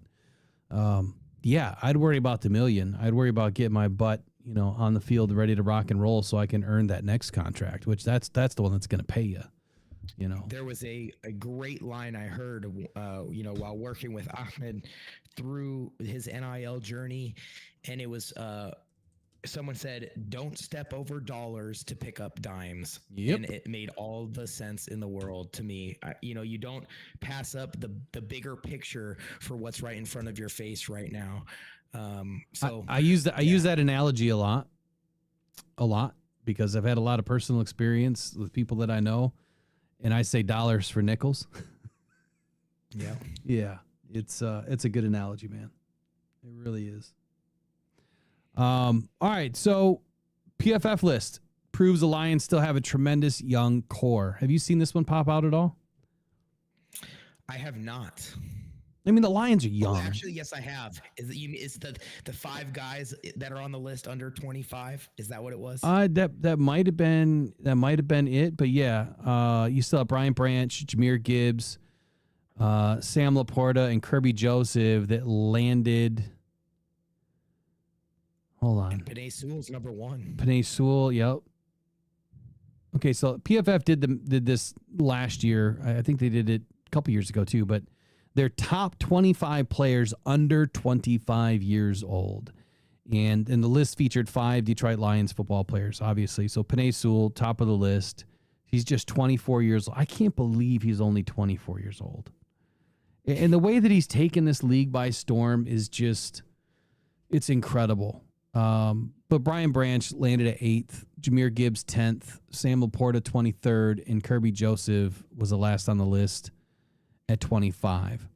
yeah, I'd worry about the $1 million. I'd worry about getting my butt, on the field ready to rock and roll so I can earn that next contract, which that's the one that's going to pay you. There was a great line I heard, while working with Ahmed through his NIL journey. And it was, someone said, don't step over dollars to pick up dimes. Yep. And it made all the sense in the world to me. You don't pass up the bigger picture for what's right in front of your face right now. So I use that analogy a lot because I've had a lot of personal experience with people that I know, and I say dollars for nickels. Yeah. Yeah. It's a good analogy, man. It really is. All right. So PFF list proves the Lions still have a tremendous young core. Have you seen this one pop out at all? I have not. I mean, the Lions are young. Oh, actually, yes, I have. Is the 5 guys that are on the list under 25? Is that what it was? That might have been it. But yeah, you still have Brian Branch, Jahmyr Gibbs, Sam Laporta, and Kirby Joseph that landed. Hold on. Penei Sewell's number 1. Penei Sewell, yep. Okay, so PFF did this last year. I think they did it a couple years ago too, but their top 25 players under 25 years old. And the list featured 5 Detroit Lions football players, obviously. So Penei Sewell, top of the list. He's just 24 years old. I can't believe he's only 24 years old. And the way that he's taken this league by storm is just, it's incredible. But Brian Branch landed at 8th, Jahmyr Gibbs 10th, Sam Laporta 23rd, and Kirby Joseph was the last on the list at 25.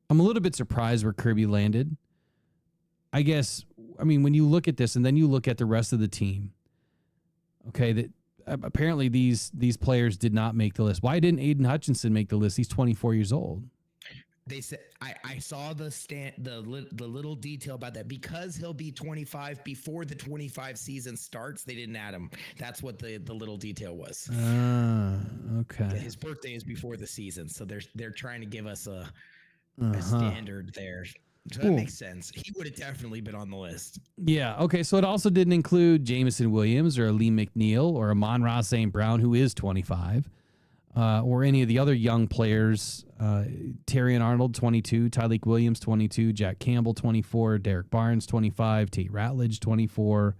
I'm a little bit surprised where Kirby landed. I guess, when you look at this and then you look at the rest of the team, okay, that apparently these players did not make the list. Why didn't Aiden Hutchinson make the list? He's 24 years old. They said I saw the little detail about that because he'll be 25 before the 25 season starts. They didn't add him. That's what the little detail was. Okay. Yeah, his birthday is before the season, so they're trying to give us a standard there. So that makes sense. He would have definitely been on the list. Yeah. Okay. So it also didn't include Jamison Williams or Lee McNeil or Amon-Ra St. Brown, who is 25. Or any of the other young players, Terrion Arnold, 22, Tyleik Williams, 22, Jack Campbell, 24, Derek Barnes, 25, Tate Ratledge, 24.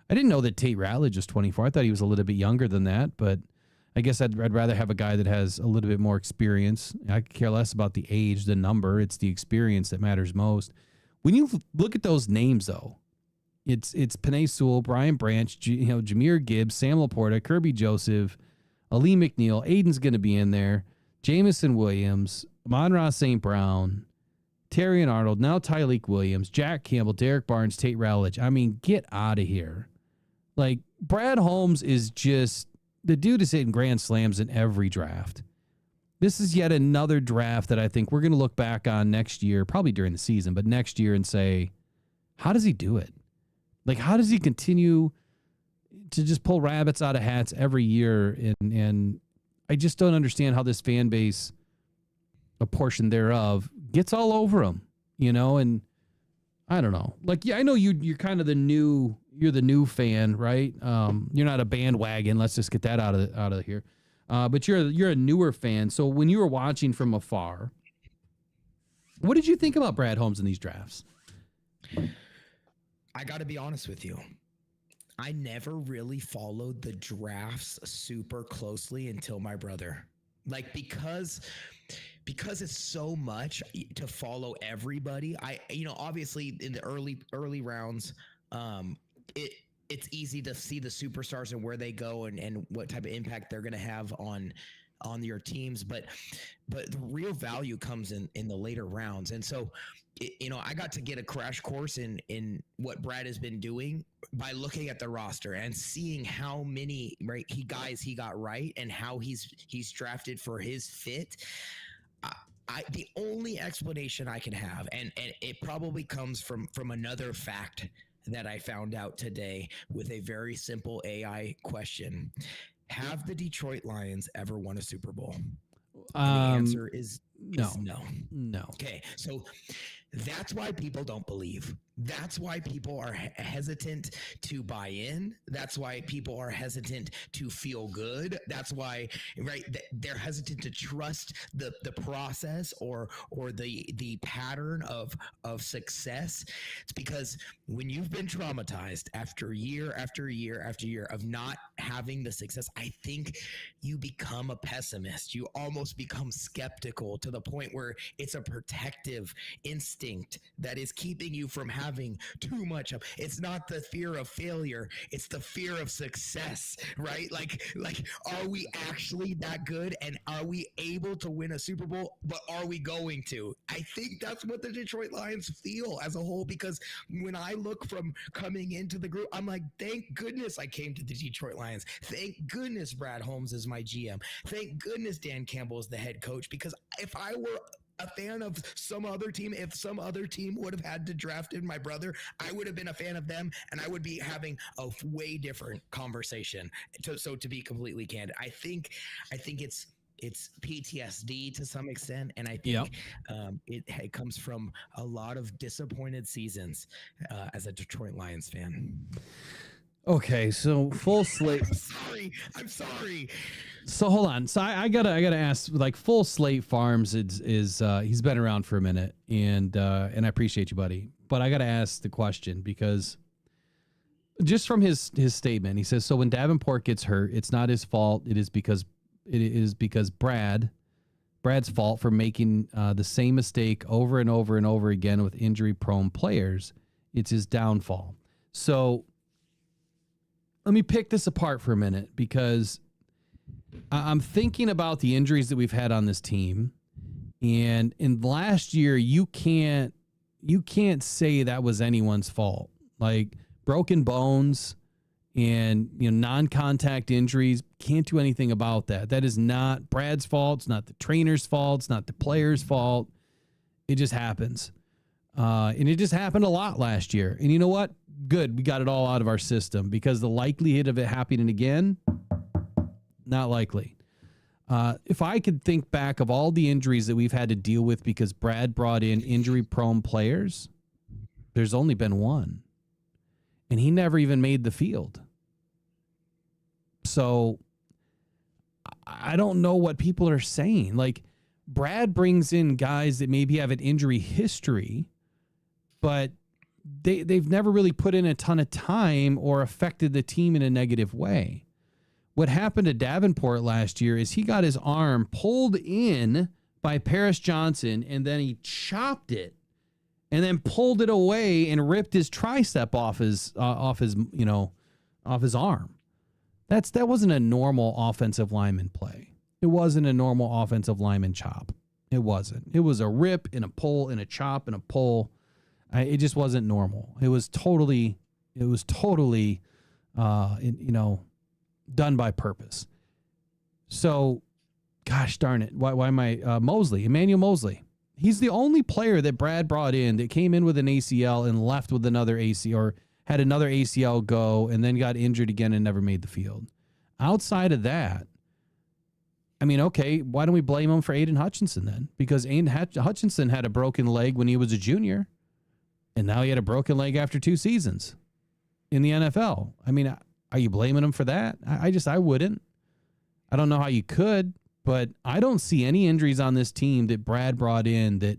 I didn't know that Tate Ratledge was 24. I thought he was a little bit younger than that, but I guess I'd rather have a guy that has a little bit more experience. I could care less about the age, the number. It's the experience that matters most. When you look at those names, though, it's Penei Sewell, Brian Branch, Jahmyr Gibbs, Sam Laporta, Kirby Joseph, Ali McNeil, Aiden's going to be in there, Jamison Williams, Amon-Ra St. Brown, Terrion Arnold, now Tyleik Williams, Jack Campbell, Derek Barnes, Tate Ratledge. Get out of here. Like, Brad Holmes is just, the dude is hitting grand slams in every draft. This is yet another draft that I think we're going to look back on next year, probably during the season, but next year and say, how does he do it? Like, how does he continue to just pull rabbits out of hats every year? And I just don't understand how this fan base, a portion thereof, gets all over him, you know? And I don't know. Like, yeah, I know you're kind of you're the new fan, right? You're not a bandwagon. Let's just get that out of here. But you're a newer fan. So when you were watching from afar, what did you think about Brad Holmes in these drafts? I got to be honest with you. I never really followed the drafts super closely until my brother. Like, because it's so much to follow everybody. Obviously in the early rounds, it's easy to see the superstars and where they go and what type of impact they're going to have on your teams. But the real value comes in the later rounds. And so, I got to get a crash course in what Brad has been doing by looking at the roster and seeing how many guys he got right and how he's drafted for his fit. The only explanation I can have, and it probably comes from another fact that I found out today with a very simple AI question. Have the Detroit Lions ever won a Super Bowl? The answer is no. Okay, so that's why people don't believe. That's why people are hesitant to buy in. That's why people are hesitant to feel good. That's why, they're hesitant to trust the process or the pattern of success. It's because when you've been traumatized after year after year after year of not having the success, I think you become a pessimist. You almost become skeptical to the point where it's a protective instinct that is keeping you from having too much of. It's not the fear of failure, it's the fear of success, right? Like are we actually that good, and are we able to win a Super Bowl? But are we going to? I think that's what the Detroit Lions feel as a whole, because when I look from coming into the group, I'm like, thank goodness I came to the Detroit Lions. Thank goodness Brad Holmes is my GM. Thank goodness Dan Campbell is the head coach, because if I were a fan of some other team, if some other team would have had to drafted my brother, I would have been a fan of them, and I would be having a way different conversation. So to be completely candid, I think it's PTSD to some extent, and I think it comes from a lot of disappointed seasons as a Detroit Lions fan. Okay, so full slate. I'm sorry. So hold on. So I gotta ask, like, Full Slate Farms is he's been around for a minute, and I appreciate you, buddy. But I gotta ask the question, because just from his statement, he says, so when Davenport gets hurt, it's not his fault. It is because Brad's fault for making the same mistake over and over and over again with injury-prone players. It's his downfall. So let me pick this apart for a minute, because I'm thinking about the injuries that we've had on this team. And in last year, you can't say that was anyone's fault. Like, broken bones and non-contact injuries, can't do anything about that. That is not Brad's fault. It's not the trainer's fault. It's not the player's fault. It just happens. And it just happened a lot last year. And you know what? Good. We got it all out of our system, because the likelihood of it happening again, not likely. If I could think back of all the injuries that we've had to deal with because Brad brought in injury-prone players, there's only been one. And he never even made the field. So I don't know what people are saying. Like, Brad brings in guys that maybe have an injury history, but they've never really put in a ton of time or affected the team in a negative way. What happened to Davenport last year is he got his arm pulled in by Paris Johnson, and then he chopped it and then pulled it away and ripped his tricep off his arm. That wasn't a normal offensive lineman play. It wasn't a normal offensive lineman chop. It wasn't. It was a rip and a pull and a chop and a pull. It just wasn't normal. It was totally done by purpose. So, gosh darn it. Why am I Emmanuel Mosley? He's the only player that Brad brought in that came in with an ACL and left with another ACL, or had another ACL go and then got injured again and never made the field. Outside of that, I mean, okay, why don't we blame him for Aiden Hutchinson then? Because Aiden Hutchinson had a broken leg when he was a junior, and now he had a broken leg after 2 seasons in the NFL. I mean, are you blaming him for that? I wouldn't. I don't know how you could, but I don't see any injuries on this team that Brad brought in that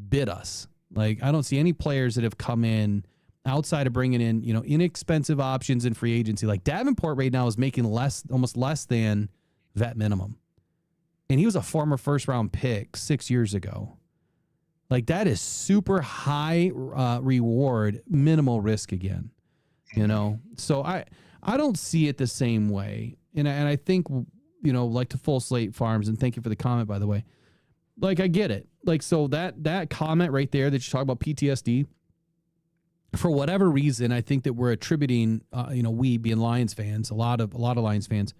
bit us. Like, I don't see any players that have come in outside of bringing in, inexpensive options in free agency. Like Davenport right now is making almost less than vet minimum. And he was a former first round pick 6 years ago. Like, that is super high reward, minimal risk again, So I don't see it the same way. And I think, like to Full Slate Farms, and thank you for the comment, by the way. Like, I get it. Like, so that comment right there that you talk about PTSD, for whatever reason, I think that we're attributing, we being Lions fans, a lot of Lions fans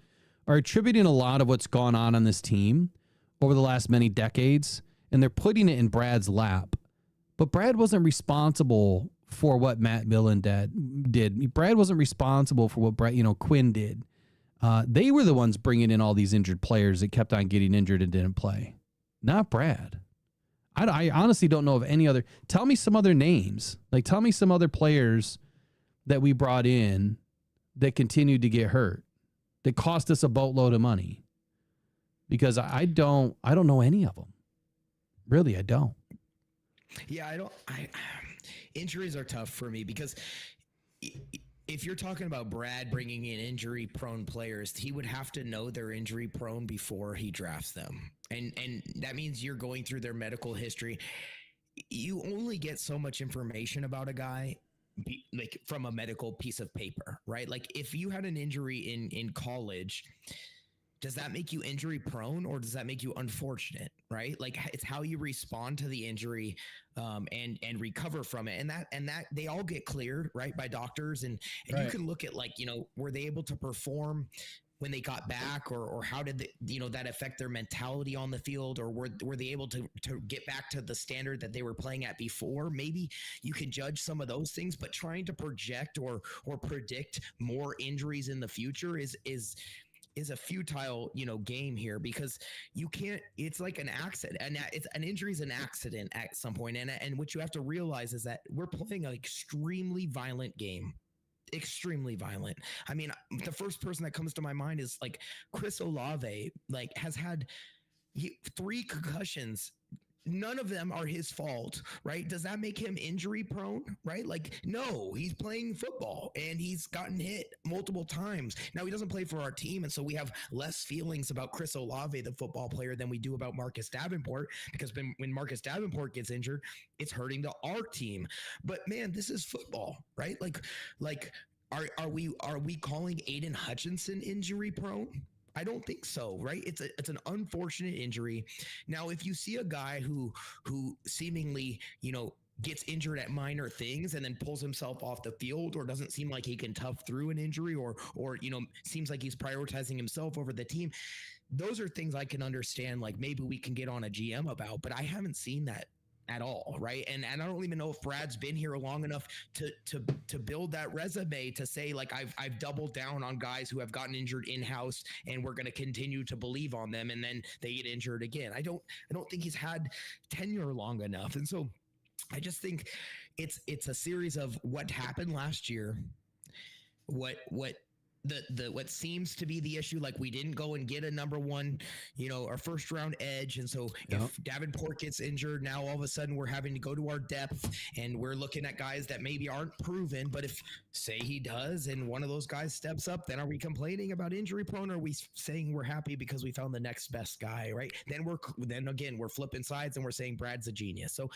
are attributing a lot of what's gone on this team over the last many decades, and they're putting it in Brad's lap. But Brad wasn't responsible for what Matt Millen did. Brad wasn't responsible for what Quinn did. They were the ones bringing in all these injured players that kept on getting injured and didn't play, not Brad. I honestly don't know of any other. Tell me some other names. Like, tell me some other players that we brought in that continued to get hurt, that cost us a boatload of money. Because I don't know any of them. Really, I don't. Yeah, injuries are tough for me because if you're talking about Brad bringing in injury-prone players, he would have to know they're injury-prone before he drafts them. And that means you're going through their medical history. You only get so much information about a guy like from a medical piece of paper, right? Like, if you had an injury in college, does that make you injury prone or does that make you unfortunate, right? Like, it's how you respond to the injury and recover from it. And that they all get cleared, right, by doctors. And right. You can look at, like, were they able to perform when they got back, or how did that affect their mentality on the field, or were they able to get back to the standard that they were playing at before? Maybe you can judge some of those things, but trying to project or predict more injuries in the future is a futile, game here, because you can't. It's like an accident, and an injury is an accident at some point. And what you have to realize is that we're playing an extremely violent game. Extremely violent. I mean, the first person that comes to my mind is like Chris Olave, like, has had 3 concussions. None of them are his fault, right? Does that make him injury prone, right? Like, no, he's playing football and he's gotten hit multiple times. Now, he doesn't play for our team, and so we have less feelings about Chris Olave, the football player, than we do about Marcus Davenport, because when Marcus Davenport gets injured, it's hurting our team. But man, this is football, right? Like, are we calling Aiden Hutchinson injury prone? I don't think so, right? It's an unfortunate injury. Now, if you see a guy who seemingly, gets injured at minor things and then pulls himself off the field, or doesn't seem like he can tough through an injury, or seems like he's prioritizing himself over the team, those are things I can understand. Like, maybe we can get on a GM about, but I haven't seen that at all, right? And I don't even know if Brad's been here long enough to build that resume to say, like, I've doubled down on guys who have gotten injured in-house, and we're going to continue to believe on them, and then they get injured again. I don't think he's had tenure long enough. And so I just think it's a series of what happened last year, what seems to be the issue. Like, we didn't go and get a number 1, our first round edge. And so if Davenport gets injured, now all of a sudden we're having to go to our depth, and we're looking at guys that maybe aren't proven. But if, say, he does and one of those guys steps up, then are we complaining about injury prone, or are we saying we're happy because we found the next best guy, right? Then again, we're flipping sides and we're saying Brad's a genius. So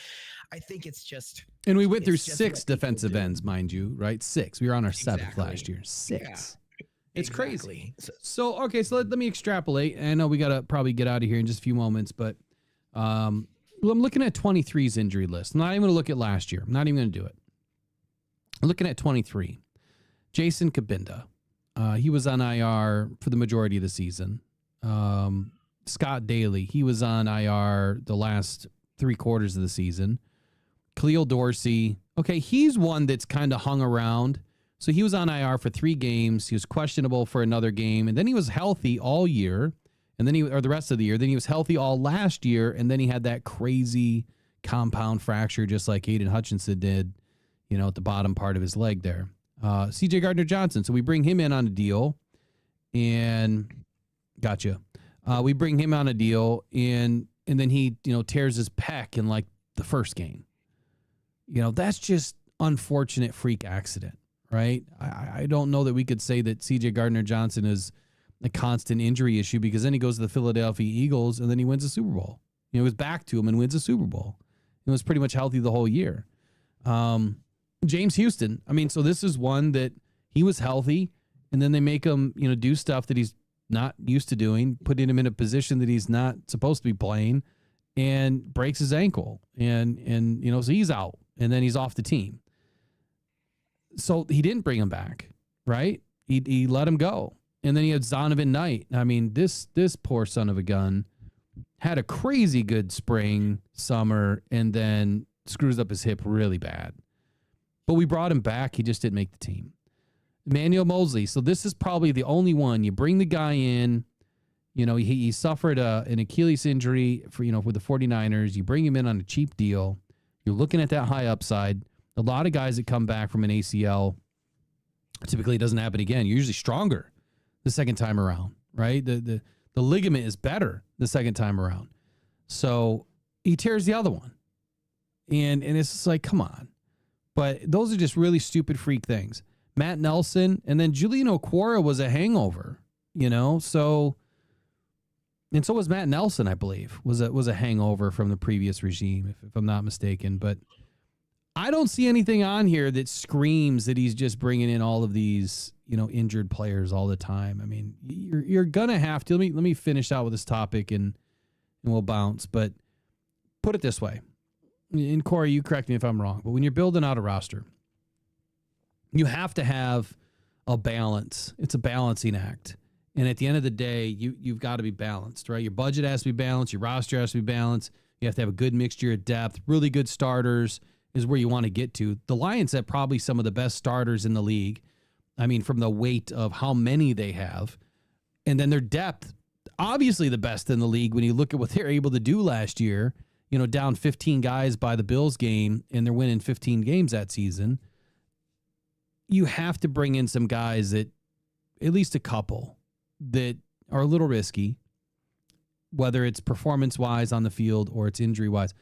I think it's just. And we went through 6 defensive ends, mind you, right? 6. We were on our 7th last year. 6. Yeah. It's crazy. So let me extrapolate. I know we got to probably get out of here in just a few moments, but I'm looking at 23's injury list. I'm not even going to look at last year. I'm not even going to do it. I'm looking at 23. Jason Kabinda, He was on IR for the majority of the season. Scott Daly, he was on IR the last 3 quarters of the season. Khalil Dorsey, okay, he's one that's kind of hung around. So he was on IR for 3 games. He was questionable for another game, and then he was healthy all year, and then the rest of the year. Then he was healthy all last year, and then he had that crazy compound fracture, just like Aiden Hutchinson did, at the bottom part of his leg there. CJ Gardner-Johnson. So we bring him in on a deal, and gotcha. We bring him on a deal, and then he, tears his pec in like the first game. That's just unfortunate freak accident, right? I don't know that we could say that CJ Gardner-Johnson is a constant injury issue, because then he goes to the Philadelphia Eagles and then he wins a Super Bowl. It was back to him and wins a Super Bowl. He was pretty much healthy the whole year. James Houston. I mean, so this is one that he was healthy, and then they make him, do stuff that he's not used to doing, putting him in a position that he's not supposed to be playing, and breaks his ankle. And so he's out, and then he's off the team. So he didn't bring him back, right? He let him go. And then he had Zonovan Knight. I mean, this poor son of a gun had a crazy good spring, summer, and then screws up his hip really bad. But we brought him back. He just didn't make the team. Emmanuel Mosley. So this is probably the only one. You bring the guy in. He suffered an Achilles injury for the 49ers. You bring him in on a cheap deal. You're looking at that high upside. A lot of guys that come back from an ACL, typically it doesn't happen again. You're usually stronger the second time around, right? The ligament is better the second time around. So he tears the other one. And it's just like, come on. But those are just really stupid freak things. Matt Nelson, and then Julian Okwara was a hangover, so, and so was Matt Nelson, I believe, was a hangover from the previous regime, if I'm not mistaken. But I don't see anything on here that screams that he's just bringing in all of these, injured players all the time. I mean, you're gonna have to. Let me finish out with this topic and we'll bounce. But put it this way, and Corey, you correct me if I'm wrong, but when you're building out a roster, you have to have a balance. It's a balancing act. And at the end of the day, you've got to be balanced, right? Your budget has to be balanced. Your roster has to be balanced. You have to have a good mixture of depth. Really good starters is where you want to get to. The Lions have probably some of the best starters in the league. I mean, from the weight of how many they have. And then their depth, obviously the best in the league when you look at what they're able to do last year, down 15 guys by the Bills game, and they're winning 15 games that season. You have to bring in some guys that, at least a couple, that are a little risky, whether it's performance-wise on the field or it's injury-wise,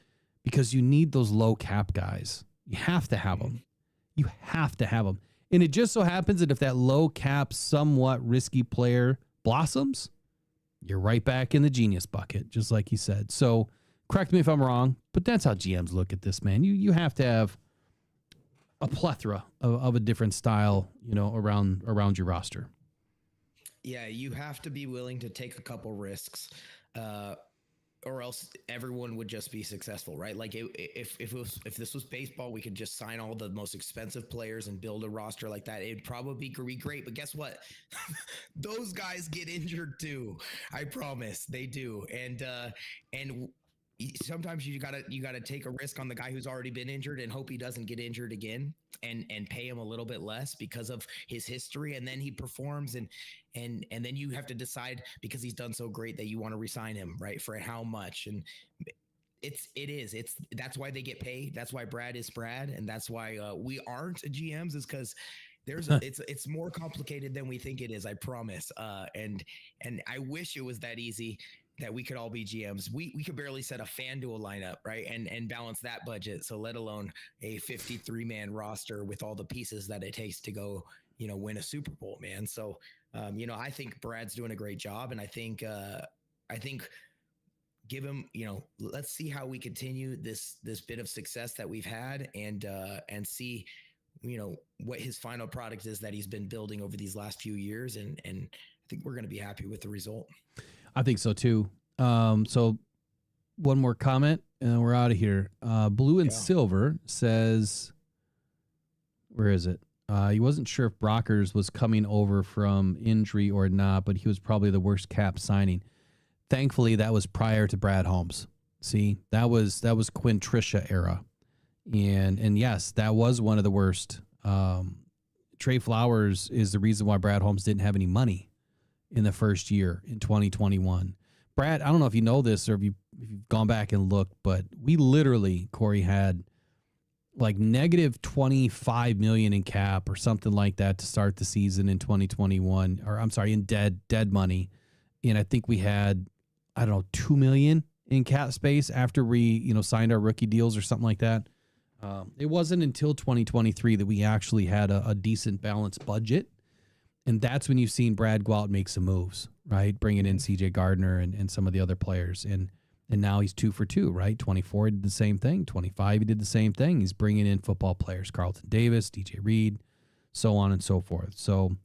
because you need those low cap guys. You have to have them. You have to have them. And it just so happens that if that low cap, somewhat risky player blossoms, you're right back in the genius bucket, just like he said. So correct me if I'm wrong, but that's how GMs look at this, man. You have to have a plethora of a different style, around your roster. Yeah, you have to be willing to take a couple risks, or else everyone would just be successful, right? Like if this was baseball, we could just sign all the most expensive players and build a roster like that. It'd probably be great, but guess what? Those guys get injured too. I promise they do, and sometimes you gotta take a risk on the guy who's already been injured and hope he doesn't get injured again, and pay him a little bit less because of his history, and then he performs, and then you have to decide, because he's done so great, that you want to re-sign him, right? For how much? And that's why they get paid. That's why Brad is Brad, and that's why we aren't GMs, is because it's more complicated than we think it is. I promise. And I wish it was that easy, that we could all be GMs. We could barely set a FanDuel lineup, right? And balance that budget. So let alone a 53-man roster with all the pieces that it takes to go, win a Super Bowl, man. So, I think Brad's doing a great job, and I think give him, let's see how we continue this bit of success that we've had, and see, what his final product is that he's been building over these last few years. And I think we're going to be happy with the result. I think so too. So one more comment and then we're out of here. Blue and Silver says, where is it? He wasn't sure if Brockers was coming over from injury or not, but he was probably the worst cap signing. Thankfully, that was prior to Brad Holmes. See, that was Quinn Trisha era. And yes, that was one of the worst. Trey Flowers is the reason why Brad Holmes didn't have any money in the first year in 2021. Brad, I don't know if you know this or if you've gone back and looked, but we literally, Corey, had like negative 25 million in cap or something like that to start the season in 2021, or I'm sorry, in dead money. And I think we had, I don't know, 2 million in cap space after we, signed our rookie deals or something like that. It wasn't until 2023 that we actually had a decent balanced budget. And that's when you've seen Brad go out and make some moves, right? Bringing in CJ Gardner and some of the other players. And now he's 2 for 2, right? 24, he did the same thing. 25, he did the same thing. He's bringing in football players, Carlton Davis, DJ Reed, so on and so forth. So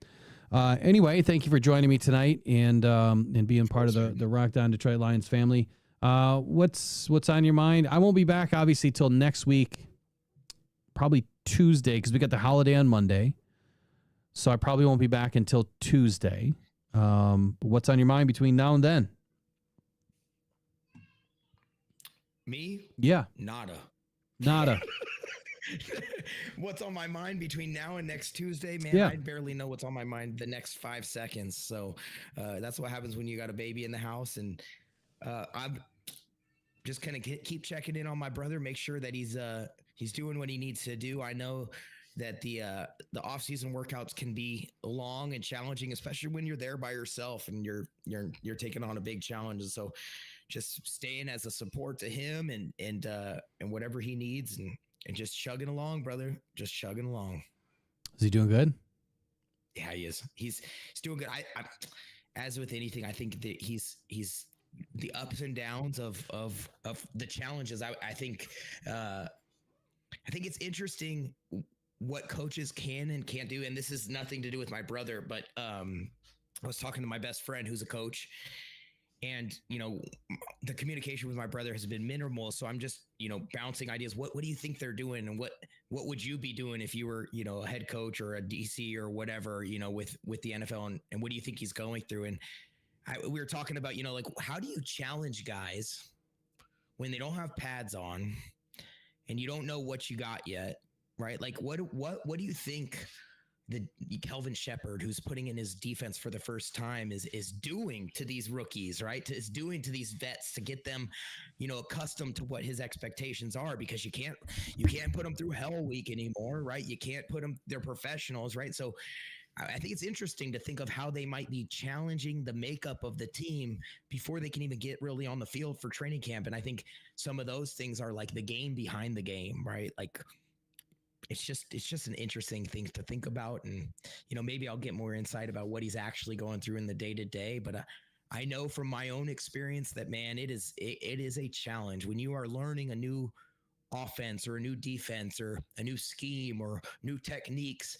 anyway, thank you for joining me tonight and being part of the Rockhound Detroit Lions family. What's on your mind? I won't be back, obviously, till next week, probably Tuesday, because we got the holiday on Monday. So I probably won't be back until Tuesday. But what's on your mind between now and then? Me? Yeah. Nada. What's on my mind between now and next Tuesday, man? Yeah. I barely know what's on my mind the next 5 seconds. So that's what happens when you got a baby in the house. And I'm just gonna keep checking in on my brother, make sure that he's doing what he needs to do. I know that the off-season workouts can be long and challenging, especially when you're there by yourself and you're taking on a big challenge. And so just staying as a support to him and whatever he needs and just chugging along, brother. Just chugging along. Is he doing good? Yeah, he is. He's doing good. I as with anything, I think that he's the ups and downs of the challenges. I think it's interesting what coaches can and can't do. And this is nothing to do with my brother, but I was talking to my best friend who's a coach, and the communication with my brother has been minimal. So I'm just bouncing ideas. What do you think they're doing, and what would you be doing if you were a head coach or a DC or whatever with the NFL, and what do you think he's going through? And we were talking about like, how do you challenge guys when they don't have pads on and you don't know what you got yet, right? Like what do you think the Kelvin Shepherd, who's putting in his defense for the first time, is doing to these rookies, right? Is doing to these vets to get them, accustomed to what his expectations are, because you can't put them through hell week anymore, right? You can't put them, they're professionals, right? So I think it's interesting to think of how they might be challenging the makeup of the team before they can even get really on the field for training camp. And I think some of those things are like the game behind the game, right? Like, it's just an interesting thing to think about. And, maybe I'll get more insight about what he's actually going through in the day to day. But I know from my own experience that, man, it is a challenge when you are learning a new offense or a new defense or a new scheme or new techniques.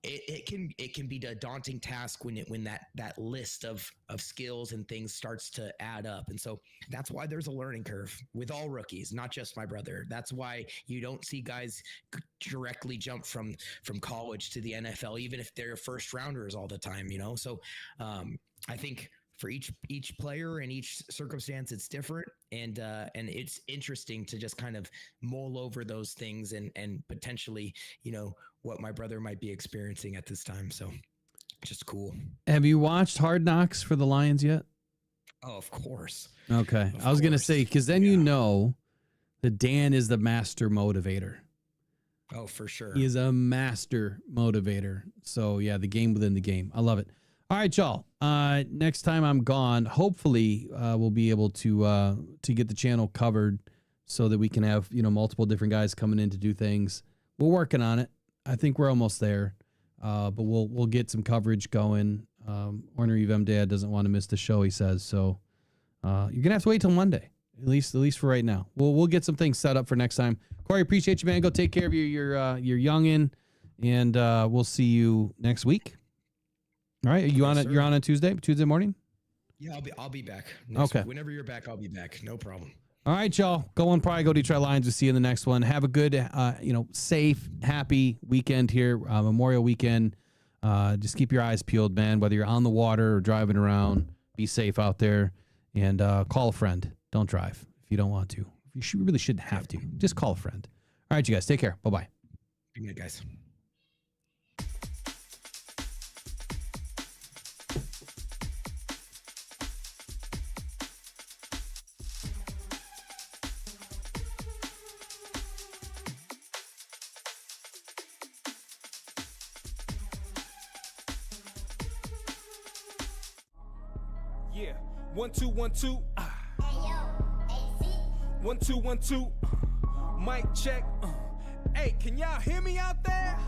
It can be a daunting task when that list of skills and things starts to add up. And so that's why there's a learning curve with all rookies, not just my brother. That's why you don't see guys directly jump from college to the NFL, even if they're first rounders all the time, So I think for each player and each circumstance, it's different. And it's interesting to just kind of mull over those things and potentially, what my brother might be experiencing at this time. So just cool. Have you watched Hard Knocks for the Lions yet? Oh, of course. Okay. I was going to say, because then that Dan is the master motivator. Oh, for sure. He is a master motivator. So yeah, the game within the game. I love it. All right, y'all. Next time I'm gone, hopefully we'll be able to get the channel covered so that we can have multiple different guys coming in to do things. We're working on it. I think we're almost there, but we'll get some coverage going. Ornery Vem Dad doesn't want to miss the show, he says. So you're gonna have to wait till Monday, at least for right now. We'll get some things set up for next time. Corey, appreciate you, man. Go take care of your youngin, and we'll see you next week. All right, you're on Tuesday morning? Yeah, I'll be back. Okay. Whenever you're back, I'll be back. No problem. All right, y'all. Go Detroit Lions. We'll see you in the next one. Have a good, safe, happy weekend here, Memorial weekend. Just keep your eyes peeled, man. Whether you're on the water or driving around, be safe out there. And call a friend. Don't drive if you don't want to. You really shouldn't have to. Just call a friend. All right, you guys. Take care. Bye-bye. Good night, guys. Yeah, 1 2 1 2. 1 2 1 2. Mic check. Hey, can y'all hear me out there?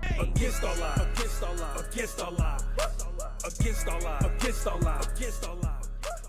Hey. Against all odds. Against all odds. Against all odds. Against all odds. Against all odds. Against all odds.